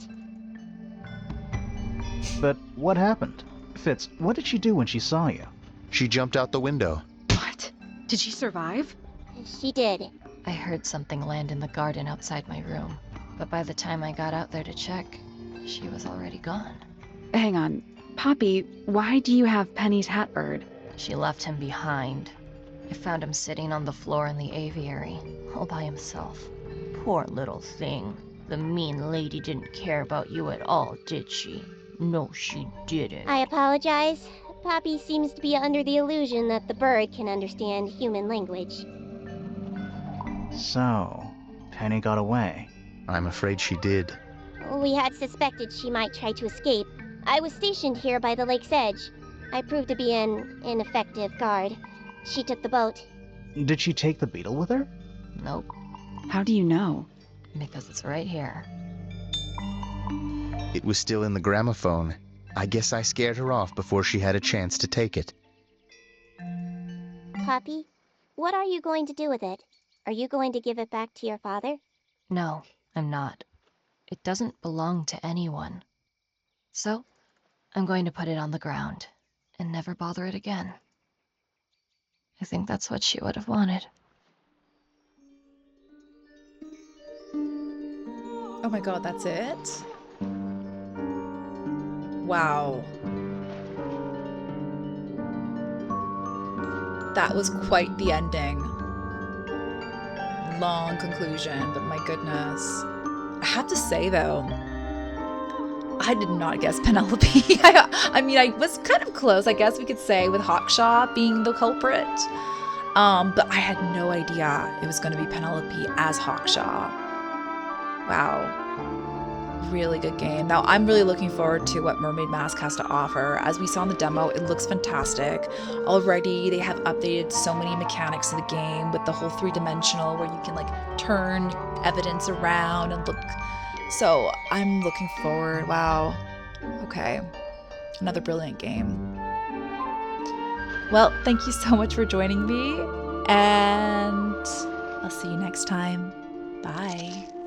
[SPEAKER 2] But what happened? Fitz, what did she do when she saw you?
[SPEAKER 5] She jumped out the window.
[SPEAKER 3] What? Did she survive?
[SPEAKER 8] She did.
[SPEAKER 4] I heard something land in the garden outside my room, but by the time I got out there to check, she was already gone.
[SPEAKER 3] Hang on. Poppy, why do you have Penny's hatbird?
[SPEAKER 4] She left him behind. I found him sitting on the floor in the aviary, all by himself. Poor little thing. The mean lady didn't care about you at all, did she? No, she didn't.
[SPEAKER 8] I apologize. Poppy seems to be under the illusion that the bird can understand human language.
[SPEAKER 2] So, Penny got away.
[SPEAKER 5] I'm afraid she did.
[SPEAKER 8] We had suspected she might try to escape. I was stationed here by the lake's edge. I proved to be an ineffective guard. She took the boat.
[SPEAKER 2] Did she take the beetle with her?
[SPEAKER 4] Nope,
[SPEAKER 3] How do you know?
[SPEAKER 4] because it's right here.
[SPEAKER 5] It was still in the gramophone. I guess I scared her off before she had a chance to take it.
[SPEAKER 8] Poppy, what are you going to do with it? Are you going to give it back to your father?
[SPEAKER 4] No, I'm not. It doesn't belong to anyone. So, I'm going to put it on the ground and never bother it again. I think that's what she would have wanted.
[SPEAKER 1] Oh my god, that's it? Wow. That was quite the ending. Long conclusion, but my goodness. I have to say though, I did not guess Penelope. I mean, I was kind of close, I guess we could say, with Hawkshaw being the culprit. But I had no idea it was going to be Penelope as Hawkshaw. Wow. Really good game. Now, I'm really looking forward to what Mermaid Mask has to offer. As we saw in the demo, it looks fantastic. Already, they have updated so many mechanics of the game with the whole three-dimensional where you can, like, turn evidence around and look. So, I'm looking forward. Wow. Okay. Another brilliant game. Well, thank you so much for joining me. And I'll see you next time. Bye.